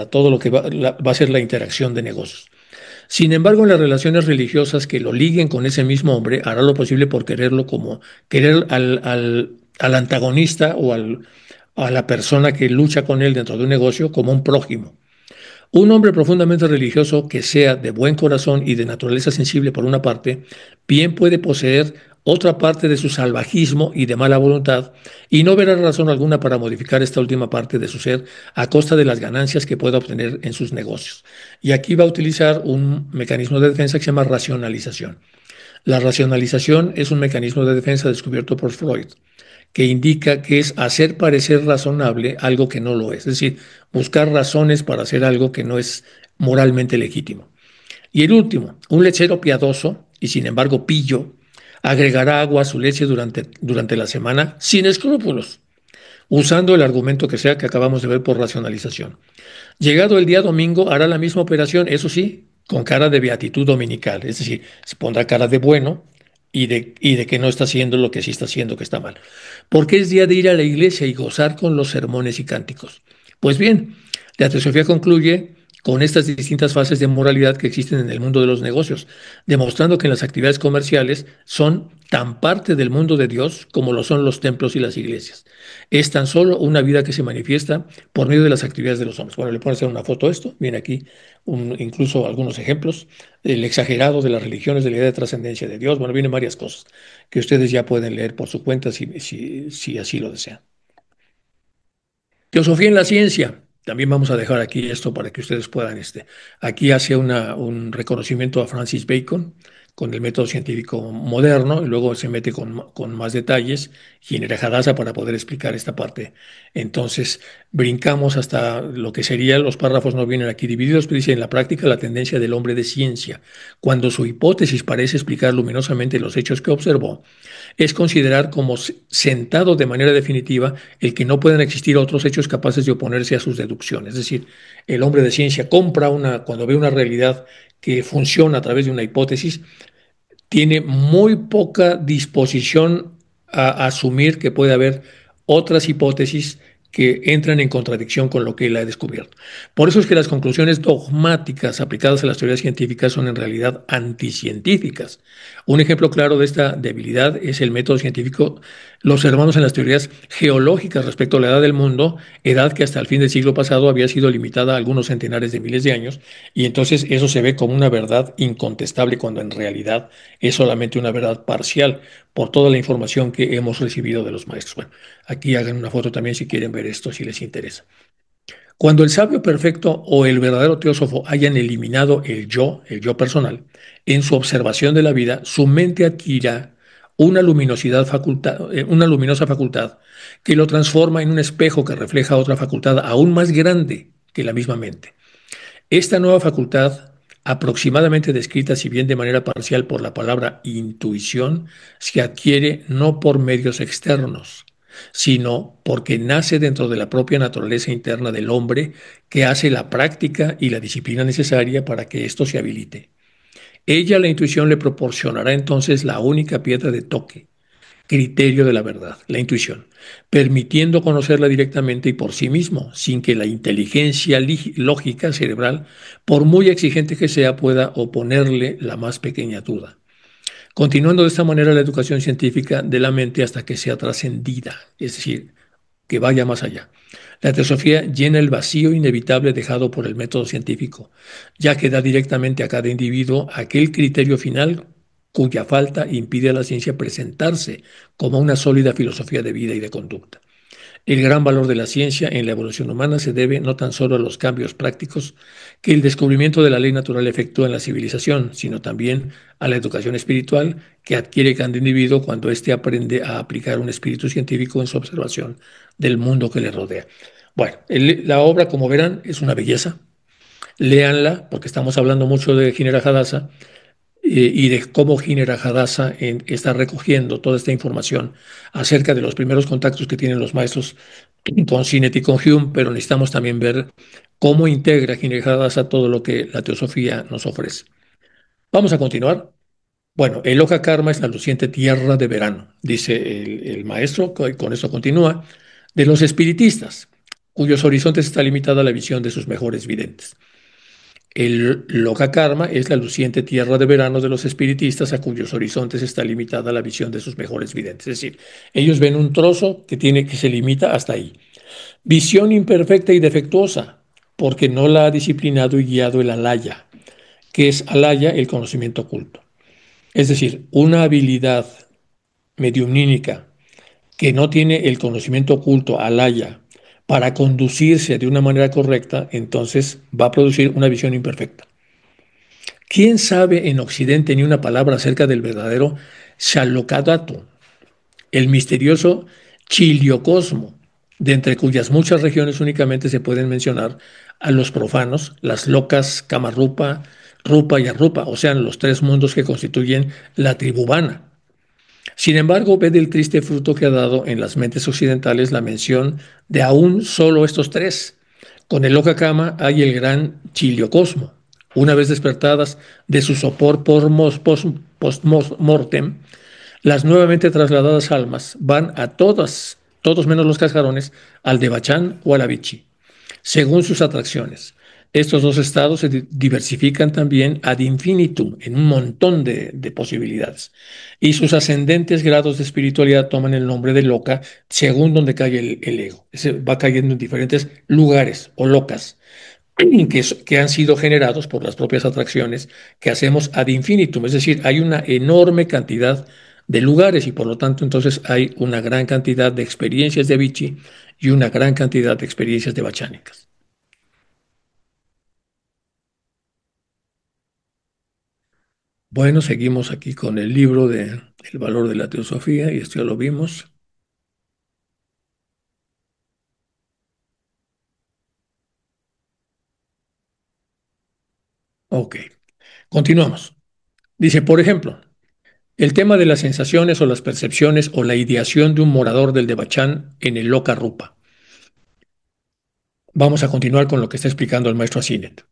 todo lo que va a ser la interacción de negocios. Sin embargo, en las relaciones religiosas que lo liguen con ese mismo hombre, hará lo posible por quererlo como querer al antagonista a la persona que lucha con él dentro de un negocio como un prójimo. Un hombre profundamente religioso que sea de buen corazón y de naturaleza sensible por una parte, bien puede poseer otra parte de su salvajismo y de mala voluntad, y no verá razón alguna para modificar esta última parte de su ser a costa de las ganancias que pueda obtener en sus negocios. Y aquí va a utilizar un mecanismo de defensa que se llama racionalización. La racionalización es un mecanismo de defensa descubierto por Freud, que indica que es hacer parecer razonable algo que no lo es decir, buscar razones para hacer algo que no es moralmente legítimo. Y el último, un lechero piadoso y sin embargo pillo, agregará agua a su leche durante la semana sin escrúpulos, usando el argumento que sea que acabamos de ver por racionalización. Llegado el día domingo, hará la misma operación, eso sí, con cara de beatitud dominical, es decir, se pondrá cara de bueno y de que no está haciendo lo que sí está haciendo, que está mal. Porque es día de ir a la iglesia y gozar con los sermones y cánticos. Pues bien, la teosofía concluye con estas distintas fases de moralidad que existen en el mundo de los negocios, demostrando que las actividades comerciales son tan parte del mundo de Dios como lo son los templos y las iglesias. Es tan solo una vida que se manifiesta por medio de las actividades de los hombres. Bueno, le puedo hacer una foto a esto, viene aquí incluso algunos ejemplos, el exagerado de las religiones, de la idea de trascendencia de Dios, bueno, vienen varias cosas que ustedes ya pueden leer por su cuenta si así lo desean. Teosofía en la ciencia. También vamos a dejar aquí esto para que ustedes puedan. Aquí hace un reconocimiento a Francis Bacon con el método científico moderno y luego se mete con más detalles y en Hadassah para poder explicar esta parte. Entonces, brincamos hasta lo que sería, los párrafos no vienen aquí divididos, pero dice en la práctica la tendencia del hombre de ciencia, cuando su hipótesis parece explicar luminosamente los hechos que observó, es considerar como sentado de manera definitiva el que no pueden existir otros hechos capaces de oponerse a sus deducciones. Es decir, el hombre de ciencia cuando ve una realidad que funciona a través de una hipótesis, tiene muy poca disposición a asumir que puede haber otras hipótesis que entran en contradicción con lo que él ha descubierto. Por eso es que las conclusiones dogmáticas aplicadas a las teorías científicas son en realidad anticientíficas. Un ejemplo claro de esta debilidad es el método científico, lo observamos en las teorías geológicas respecto a la edad del mundo, edad que hasta el fin del siglo pasado había sido limitada a algunos centenares de miles de años, y entonces eso se ve como una verdad incontestable cuando en realidad es solamente una verdad parcial por toda la información que hemos recibido de los maestros. Bueno, aquí hagan una foto también si quieren ver esto, si les interesa. Cuando el sabio perfecto o el verdadero teósofo hayan eliminado el yo personal, en su observación de la vida, su mente adquirirá una luminosa facultad que lo transforma en un espejo que refleja otra facultad aún más grande que la misma mente. Esta nueva facultad, aproximadamente descrita, si bien de manera parcial, por la palabra intuición, se adquiere no por medios externos, sino porque nace dentro de la propia naturaleza interna del hombre que hace la práctica y la disciplina necesaria para que esto se habilite. Ella, la intuición, le proporcionará entonces la única piedra de toque, criterio de la verdad, la intuición, permitiendo conocerla directamente y por sí mismo, sin que la inteligencia lógica cerebral, por muy exigente que sea, pueda oponerle la más pequeña duda. Continuando de esta manera la educación científica de la mente hasta que sea trascendida, es decir, que vaya más allá. La teosofía llena el vacío inevitable dejado por el método científico, ya que da directamente a cada individuo aquel criterio final cuya falta impide a la ciencia presentarse como una sólida filosofía de vida y de conducta. El gran valor de la ciencia en la evolución humana se debe no tan solo a los cambios prácticos que el descubrimiento de la ley natural efectúa en la civilización, sino también a la educación espiritual que adquiere cada individuo cuando éste aprende a aplicar un espíritu científico en su observación del mundo que le rodea. Bueno, la obra, como verán, es una belleza. Léanla, porque estamos hablando mucho de Ginera Hadassah y de cómo Giner Hadassah está recogiendo toda esta información acerca de los primeros contactos que tienen los maestros con Sinet y con Hume, pero necesitamos también ver cómo integra Giner Hadassah todo lo que la teosofía nos ofrece. Vamos a continuar. Bueno, el Loka Karma es la luciente tierra de verano, dice el maestro, con esto continúa, de los espiritistas, cuyos horizontes está limitada la visión de sus mejores videntes. El Loka Karma es la luciente tierra de verano de los espiritistas a cuyos horizontes está limitada la visión de sus mejores videntes. Es decir, ellos ven un trozo que se limita hasta ahí. Visión imperfecta y defectuosa, porque no la ha disciplinado y guiado el alaya, que es alaya el conocimiento oculto. Es decir, una habilidad mediumnínica que no tiene el conocimiento oculto, alaya, para conducirse de una manera correcta, entonces va a producir una visión imperfecta. ¿Quién sabe en Occidente ni una palabra acerca del verdadero Shalokadato, el misterioso Chiliocosmo, de entre cuyas muchas regiones únicamente se pueden mencionar a los profanos, las locas Kamarupa, Rupa y Arrupa, o sea, los tres mundos que constituyen la tribubana? Sin embargo, ve el triste fruto que ha dado en las mentes occidentales la mención de aún solo estos tres. Con el Loka Kama hay el gran chiliocosmo. Una vez despertadas de su sopor post-mortem, las nuevamente trasladadas almas van a todas, todos menos los cascarones, al Devachan o al Avicii según sus atracciones. Estos dos estados se diversifican también ad infinitum en un montón de posibilidades. Y sus ascendentes grados de espiritualidad toman el nombre de loca según donde cae el ego. Se va cayendo en diferentes lugares o locas que han sido generados por las propias atracciones que hacemos ad infinitum. Es decir, hay una enorme cantidad de lugares y por lo tanto entonces hay una gran cantidad de experiencias de Vichy y una gran cantidad de experiencias de bachánicas. Bueno, seguimos aquí con el libro de El valor de la teosofía y esto ya lo vimos. Ok, continuamos. Dice, por ejemplo, el tema de las sensaciones o las percepciones o la ideación de un morador del Devachan en el Loka Rupa. Vamos a continuar con lo que está explicando el maestro Asinet.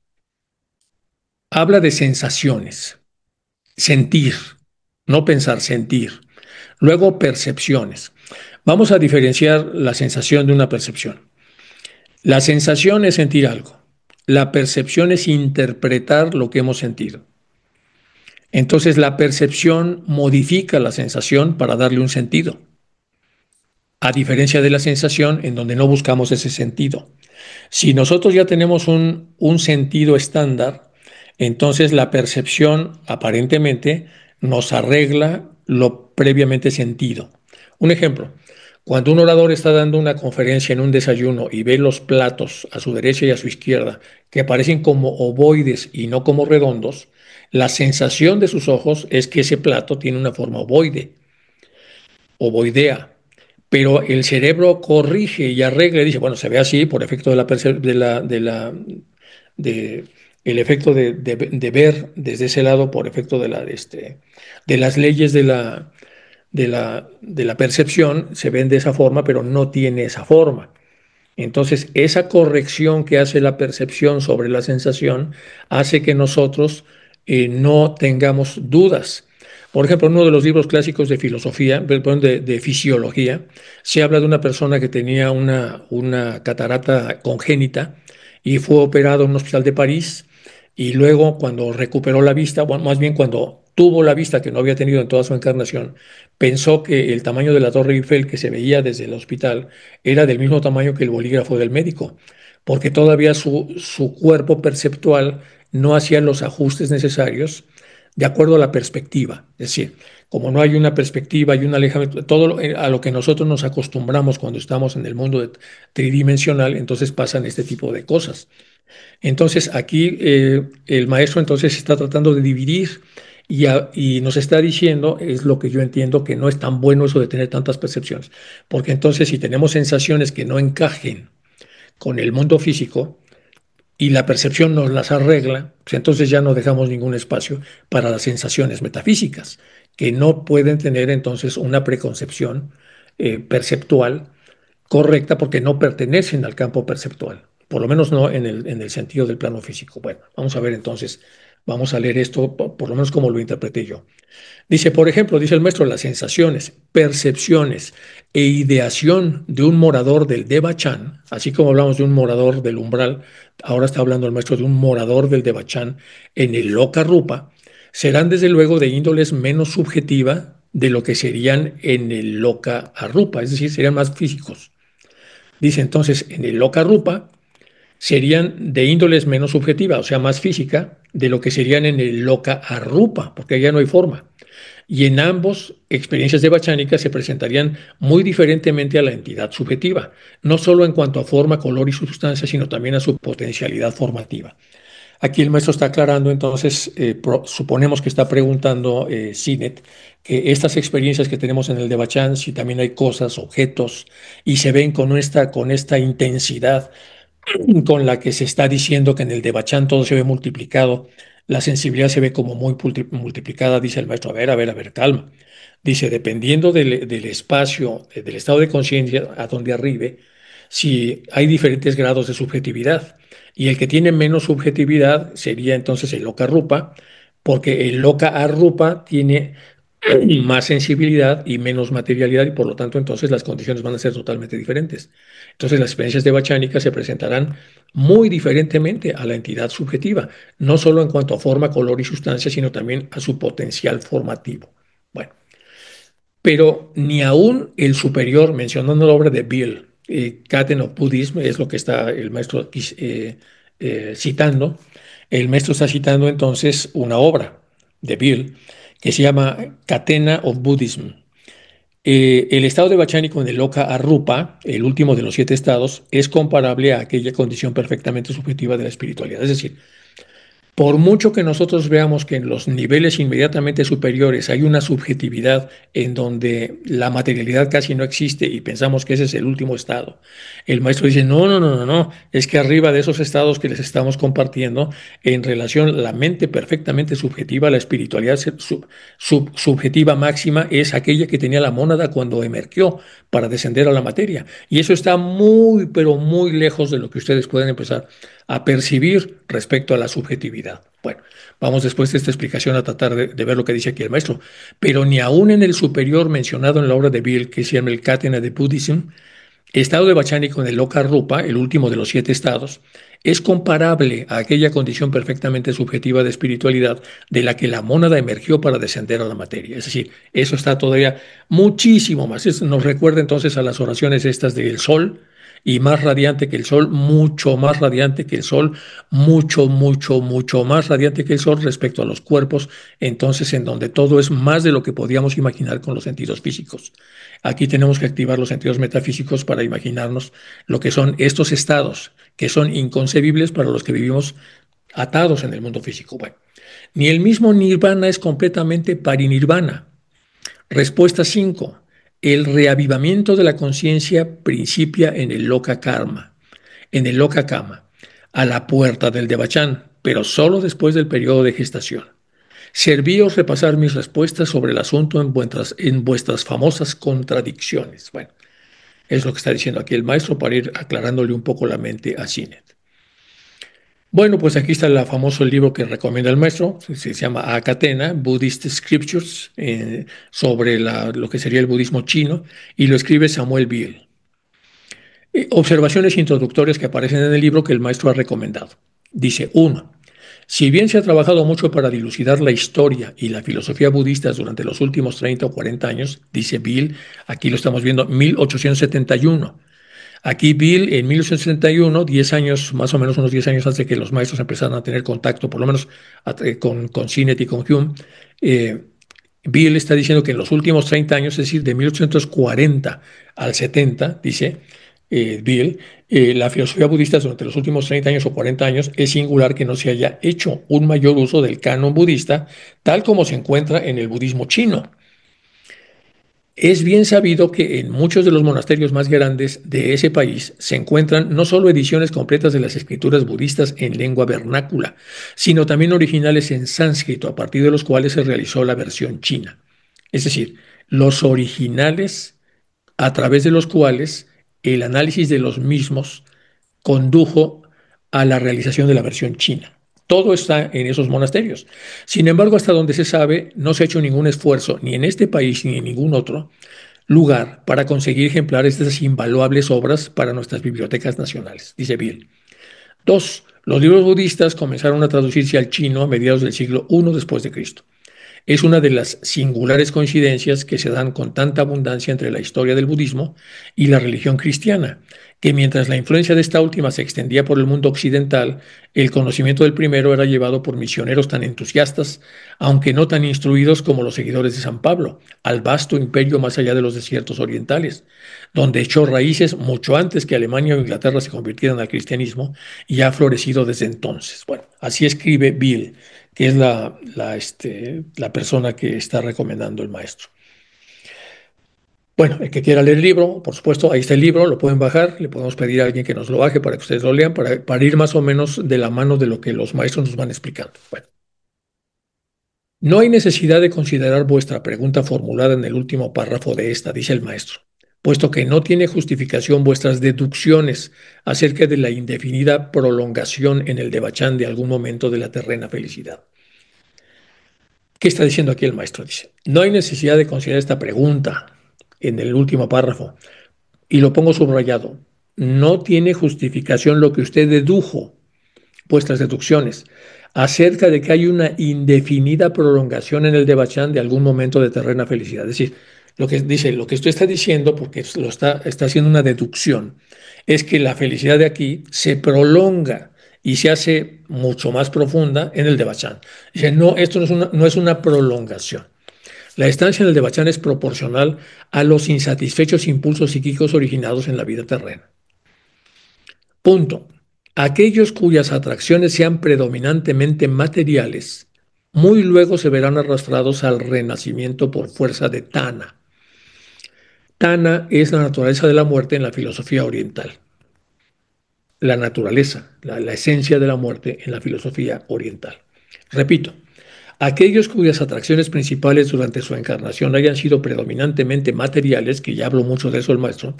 Habla de sensaciones, sentir, no pensar, sentir. Luego percepciones. Vamos a diferenciar la sensación de una percepción. La sensación es sentir algo. La percepción es interpretar lo que hemos sentido. Entonces la percepción modifica la sensación para darle un sentido, a diferencia de la sensación en donde no buscamos ese sentido. Si nosotros ya tenemos un sentido estándar, entonces la percepción aparentemente nos arregla lo previamente sentido. Un ejemplo, cuando un orador está dando una conferencia en un desayuno y ve los platos a su derecha y a su izquierda que parecen como ovoides y no como redondos, la sensación de sus ojos es que ese plato tiene una forma ovoide, ovoidea. Pero el cerebro corrige y arregla y dice, bueno, se ve así por efecto de la, de el efecto de ver desde ese lado, por efecto de las leyes de la percepción, se ven de esa forma, pero no tiene esa forma. Entonces, esa corrección que hace la percepción sobre la sensación hace que nosotros no tengamos dudas. Por ejemplo, en uno de los libros clásicos de filosofía, perdón, de fisiología, se habla de una persona que tenía una catarata congénita y fue operado en un hospital de París y luego cuando recuperó la vista, bueno, más bien cuando tuvo la vista que no había tenido en toda su encarnación, pensó que el tamaño de la Torre Eiffel que se veía desde el hospital era del mismo tamaño que el bolígrafo del médico, porque todavía su cuerpo perceptual no hacía los ajustes necesarios de acuerdo a la perspectiva. Es decir, como no hay una perspectiva y un alejamiento, a lo que nosotros nos acostumbramos cuando estamos en el mundo tridimensional, entonces pasan este tipo de cosas. Entonces aquí el maestro entonces está tratando de dividir y nos está diciendo, es lo que yo entiendo, que no es tan bueno eso de tener tantas percepciones, porque entonces si tenemos sensaciones que no encajen con el mundo físico y la percepción nos las arregla, pues entonces ya no dejamos ningún espacio para las sensaciones metafísicas, que no pueden tener entonces una preconcepción perceptual correcta porque no pertenecen al campo perceptual, por lo menos no en el sentido del plano físico. Bueno, vamos a ver entonces, vamos a leer esto por lo menos como lo interpreté yo. Dice, por ejemplo, dice el maestro, las sensaciones, percepciones e ideación de un morador del Devachan, así como hablamos de un morador del umbral, ahora está hablando el maestro de un morador del Devachan en el Loka Rupa, serán desde luego de índoles menos subjetiva de lo que serían en el Loka Arupa, es decir, serían más físicos. Dice entonces, en el Loka Rupa serían de índoles menos subjetiva, o sea, más física, de lo que serían en el Loka Arupa, porque allá no hay forma. y en ambos experiencias devachánicas se presentarían muy diferentemente a la entidad subjetiva, no solo en cuanto a forma, color y sustancia, sino también a su potencialidad formativa. Aquí el maestro está aclarando, entonces, suponemos que está preguntando Sinet, que estas experiencias que tenemos en el Devachan, si también hay cosas, objetos, y se ven con esta intensidad con la que se está diciendo que en el Devachan todo se ve multiplicado, la sensibilidad se ve como muy multiplicada, dice el maestro, a ver, calma. Dice, dependiendo del espacio, del estado de conciencia a donde arribe, si hay diferentes grados de subjetividad. Y el que tiene menos subjetividad sería entonces el Loka Rupa, porque el Loka Arupa tiene más sensibilidad y menos materialidad y por lo tanto entonces las condiciones van a ser totalmente diferentes. Entonces las experiencias de Bachánica se presentarán muy diferentemente a la entidad subjetiva, no solo en cuanto a forma, color y sustancia, sino también a su potencial formativo. Bueno, pero ni aún el superior, mencionando la obra de Bill, Caten of Buddhism, es lo que está el maestro aquí, citando. El maestro está citando entonces una obra de Bill que se llama Catena of Buddhism. El estado de Bachánico en el Loka Arupa, el último de los 7 estados, es comparable a aquella condición perfectamente subjetiva de la espiritualidad. Es decir, por mucho que nosotros veamos que en los niveles inmediatamente superiores hay una subjetividad en donde la materialidad casi no existe y pensamos que ese es el último estado, el maestro dice, no, es que arriba de esos estados que les estamos compartiendo, en relación a la mente perfectamente subjetiva, la espiritualidad subjetiva máxima es aquella que tenía la mónada cuando emergió para descender a la materia. Y eso está muy, pero muy lejos de lo que ustedes pueden empezar a percibir respecto a la subjetividad. Bueno, vamos después de esta explicación a tratar de ver lo que dice aquí el maestro. Pero ni aún en el superior mencionado en la obra de Bill, que se llama el Catena de Buddhism, estado de Bachánico en el Loka Rupa, el último de los 7 estados, es comparable a aquella condición perfectamente subjetiva de espiritualidad de la que la mónada emergió para descender a la materia. Es decir, eso está todavía muchísimo más. Eso nos recuerda entonces a las oraciones estas del sol, y más radiante que el sol, mucho más radiante que el sol, mucho más radiante que el sol respecto a los cuerpos, entonces en donde todo es más de lo que podíamos imaginar con los sentidos físicos. Aquí tenemos que activar los sentidos metafísicos para imaginarnos lo que son estos estados, que son inconcebibles para los que vivimos atados en el mundo físico. Bueno, ni el mismo nirvana es completamente parinirvana. Respuesta 5. El reavivamiento de la conciencia principia en el Loka Karma, en el Loka Kama, a la puerta del Devachan, pero solo después del periodo de gestación. Servíos repasar mis respuestas sobre el asunto en vuestras famosas contradicciones. Bueno, es lo que está diciendo aquí el maestro para ir aclarándole un poco la mente a Sinet. Bueno, pues aquí está el famoso libro que recomienda el maestro, se llama Akatena, Buddhist Scriptures, sobre lo que sería el budismo chino, y lo escribe Samuel Biel. Observaciones introductorias que aparecen en el libro que el maestro ha recomendado. Dice, 1. Si bien se ha trabajado mucho para dilucidar la historia y la filosofía budistas durante los últimos 30 o 40 años, dice Bill, aquí lo estamos viendo, 1871. Aquí Bill, en 1871, 10 años, más o menos unos 10 años antes de que los maestros empezaran a tener contacto, por lo menos con Sinet y con Hume, Bill está diciendo que en los últimos 30 años, es decir, de 1840 al 70, dice Bill, la filosofía budista durante los últimos 30 años o 40 años es singular que no se haya hecho un mayor uso del canon budista, tal como se encuentra en el budismo chino. Es bien sabido que en muchos de los monasterios más grandes de ese país se encuentran no solo ediciones completas de las escrituras budistas en lengua vernácula, sino también originales en sánscrito, a partir de los cuales se realizó la versión china. Es decir, los originales a través de los cuales el análisis de los mismos condujo a la realización de la versión china. Todo está en esos monasterios. Sin embargo, hasta donde se sabe, no se ha hecho ningún esfuerzo, ni en este país ni en ningún otro lugar, para conseguir ejemplares de esas invaluables obras para nuestras bibliotecas nacionales, dice Bill. 2. Los libros budistas comenzaron a traducirse al chino a mediados del siglo I después de Cristo. Es una de las singulares coincidencias que se dan con tanta abundancia entre la historia del budismo y la religión cristiana, que mientras la influencia de esta última se extendía por el mundo occidental, el conocimiento del primero era llevado por misioneros tan entusiastas, aunque no tan instruidos como los seguidores de San Pablo, al vasto imperio más allá de los desiertos orientales, donde echó raíces mucho antes que Alemania o Inglaterra se convirtieran al cristianismo y ha florecido desde entonces. Bueno, así escribe Bill, que es la persona que está recomendando el maestro. Bueno, el que quiera leer el libro, por supuesto, ahí está el libro, lo pueden bajar, le podemos pedir a alguien que nos lo baje para que ustedes lo lean, para ir más o menos de la mano de lo que los maestros nos van explicando. Bueno, no hay necesidad de considerar vuestra pregunta formulada en el último párrafo de esta, dice el maestro, puesto que no tiene justificación vuestras deducciones acerca de la indefinida prolongación en el devachán de algún momento de la terrena felicidad. ¿Qué está diciendo aquí el maestro? Dice, no hay necesidad de considerar esta pregunta en el último párrafo, y lo pongo subrayado. No tiene justificación lo que usted dedujo, vuestras deducciones, acerca de que hay una indefinida prolongación en el Devachan de algún momento de terrena felicidad. Es decir, lo que dice, lo que usted está diciendo, porque está haciendo una deducción, es que la felicidad de aquí se prolonga y se hace mucho más profunda en el Devachan. Dice, no, esto no es una prolongación. La estancia en el Devachan es proporcional a los insatisfechos impulsos psíquicos originados en la vida terrena. Punto. Aquellos cuyas atracciones sean predominantemente materiales, muy luego se verán arrastrados al renacimiento por fuerza de Tana. Tana es la naturaleza de la muerte en la filosofía oriental. La naturaleza, la esencia de la muerte en la filosofía oriental. Repito, aquellos cuyas atracciones principales durante su encarnación hayan sido predominantemente materiales, que ya habló mucho de eso el maestro,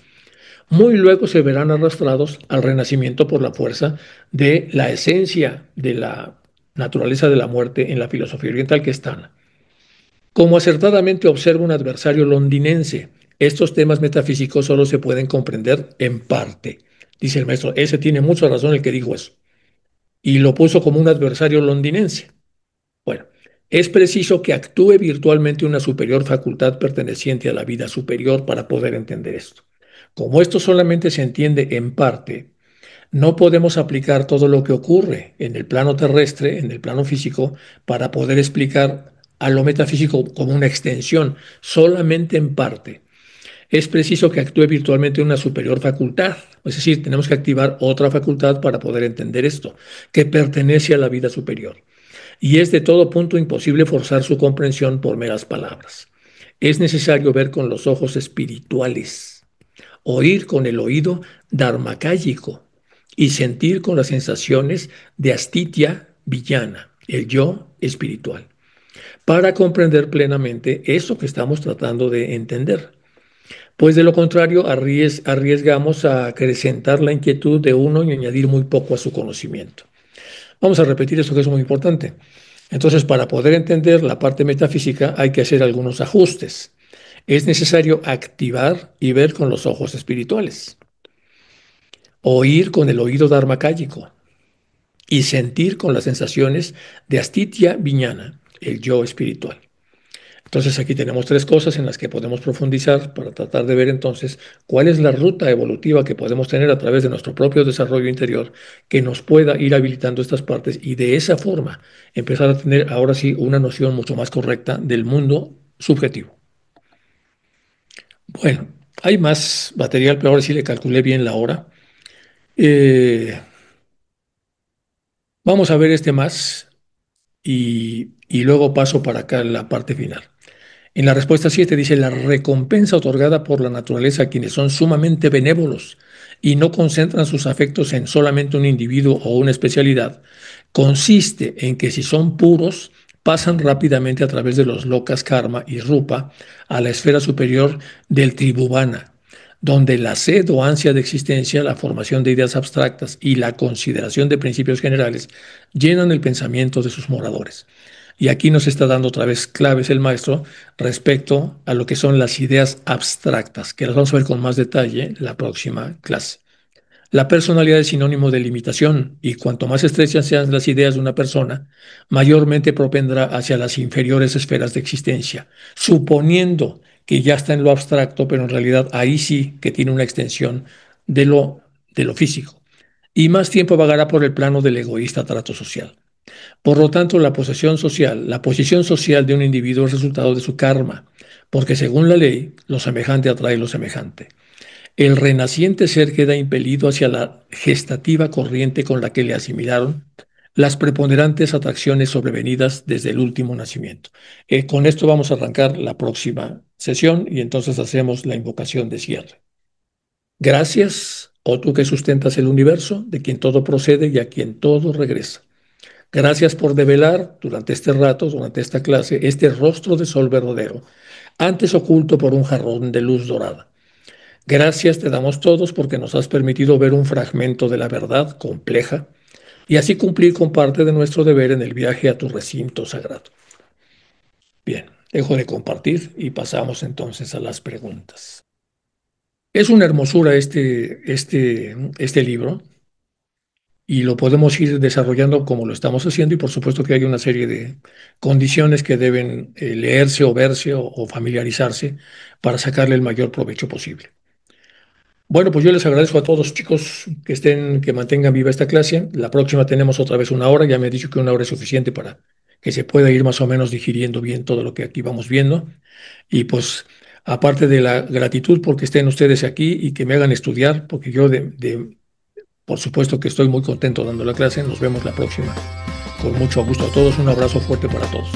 muy luego se verán arrastrados al renacimiento por la fuerza de la esencia de la naturaleza de la muerte en la filosofía oriental, que es Tana. Como acertadamente observa un adversario londinense, estos temas metafísicos solo se pueden comprender en parte. Dice el maestro, ese tiene mucha razón el que dijo eso. Y lo puso como un adversario londinense. Bueno, es preciso que actúe virtualmente una superior facultad perteneciente a la vida superior para poder entender esto. Como esto solamente se entiende en parte, no podemos aplicar todo lo que ocurre en el plano terrestre, en el plano físico, para poder explicar a lo metafísico como una extensión, solamente en parte. Es preciso que actúe virtualmente una superior facultad, es decir, tenemos que activar otra facultad para poder entender esto, que pertenece a la vida superior. Y es de todo punto imposible forzar su comprensión por meras palabras. Es necesario ver con los ojos espirituales, oír con el oído dharmakáyico y sentir con las sensaciones de astitya villana, el yo espiritual, para comprender plenamente eso que estamos tratando de entender. Pues de lo contrario, arriesgamos a acrecentar la inquietud de uno y añadir muy poco a su conocimiento. Vamos a repetir esto que es muy importante. Entonces, para poder entender la parte metafísica hay que hacer algunos ajustes. Es necesario activar y ver con los ojos espirituales, oír con el oído dharmakáyico y sentir con las sensaciones de astitya viñana, el yo espiritual. Entonces aquí tenemos tres cosas en las que podemos profundizar para tratar de ver entonces cuál es la ruta evolutiva que podemos tener a través de nuestro propio desarrollo interior que nos pueda ir habilitando estas partes y de esa forma empezar a tener ahora sí una noción mucho más correcta del mundo subjetivo. Bueno, hay más material, pero ahora sí le calculé bien la hora. Eh, Vamos a ver este más y luego paso para acá la parte final. En la respuesta 7 dice, la recompensa otorgada por la naturaleza a quienes son sumamente benévolos y no concentran sus afectos en solamente un individuo o una especialidad, consiste en que si son puros, pasan rápidamente a través de los lokas karma y rupa a la esfera superior del tribhuvana, donde la sed o ansia de existencia, la formación de ideas abstractas y la consideración de principios generales llenan el pensamiento de sus moradores. Y aquí nos está dando otra vez claves el maestro respecto a lo que son las ideas abstractas, que las vamos a ver con más detalle la próxima clase. La personalidad es sinónimo de limitación y cuanto más estrechas sean las ideas de una persona, mayormente propendrá hacia las inferiores esferas de existencia, suponiendo que ya está en lo abstracto, pero en realidad ahí sí que tiene una extensión de de lo físico. Y más tiempo vagará por el plano del egoísta trato social. Por lo tanto, la posición social de un individuo es resultado de su karma, porque según la ley, lo semejante atrae lo semejante. El renaciente ser queda impelido hacia la gestativa corriente con la que le asimilaron las preponderantes atracciones sobrevenidas desde el último nacimiento. Con esto vamos a arrancar la próxima sesión y entonces hacemos la invocación de cierre. Gracias, oh tú que sustentas el universo, de quien todo procede y a quien todo regresa. Gracias por develar durante este rato, durante esta clase, este rostro de sol verdadero, antes oculto por un jarrón de luz dorada. Gracias te damos todos porque nos has permitido ver un fragmento de la verdad compleja y así cumplir con parte de nuestro deber en el viaje a tu recinto sagrado. Bien, dejo de compartir y pasamos entonces a las preguntas. Es una hermosura este libro y lo podemos ir desarrollando como lo estamos haciendo y por supuesto que hay una serie de condiciones que deben leerse o verse o familiarizarse para sacarle el mayor provecho posible. Bueno, pues yo les agradezco a todos, chicos, que estén, que mantengan viva esta clase. La próxima tenemos otra vez una hora. Ya me he dicho que una hora es suficiente para que se pueda ir más o menos digiriendo bien todo lo que aquí vamos viendo. Y pues, aparte de la gratitud porque estén ustedes aquí y que me hagan estudiar, porque yo por supuesto que estoy muy contento dando la clase. Nos vemos la próxima. Con mucho gusto a todos. Un abrazo fuerte para todos.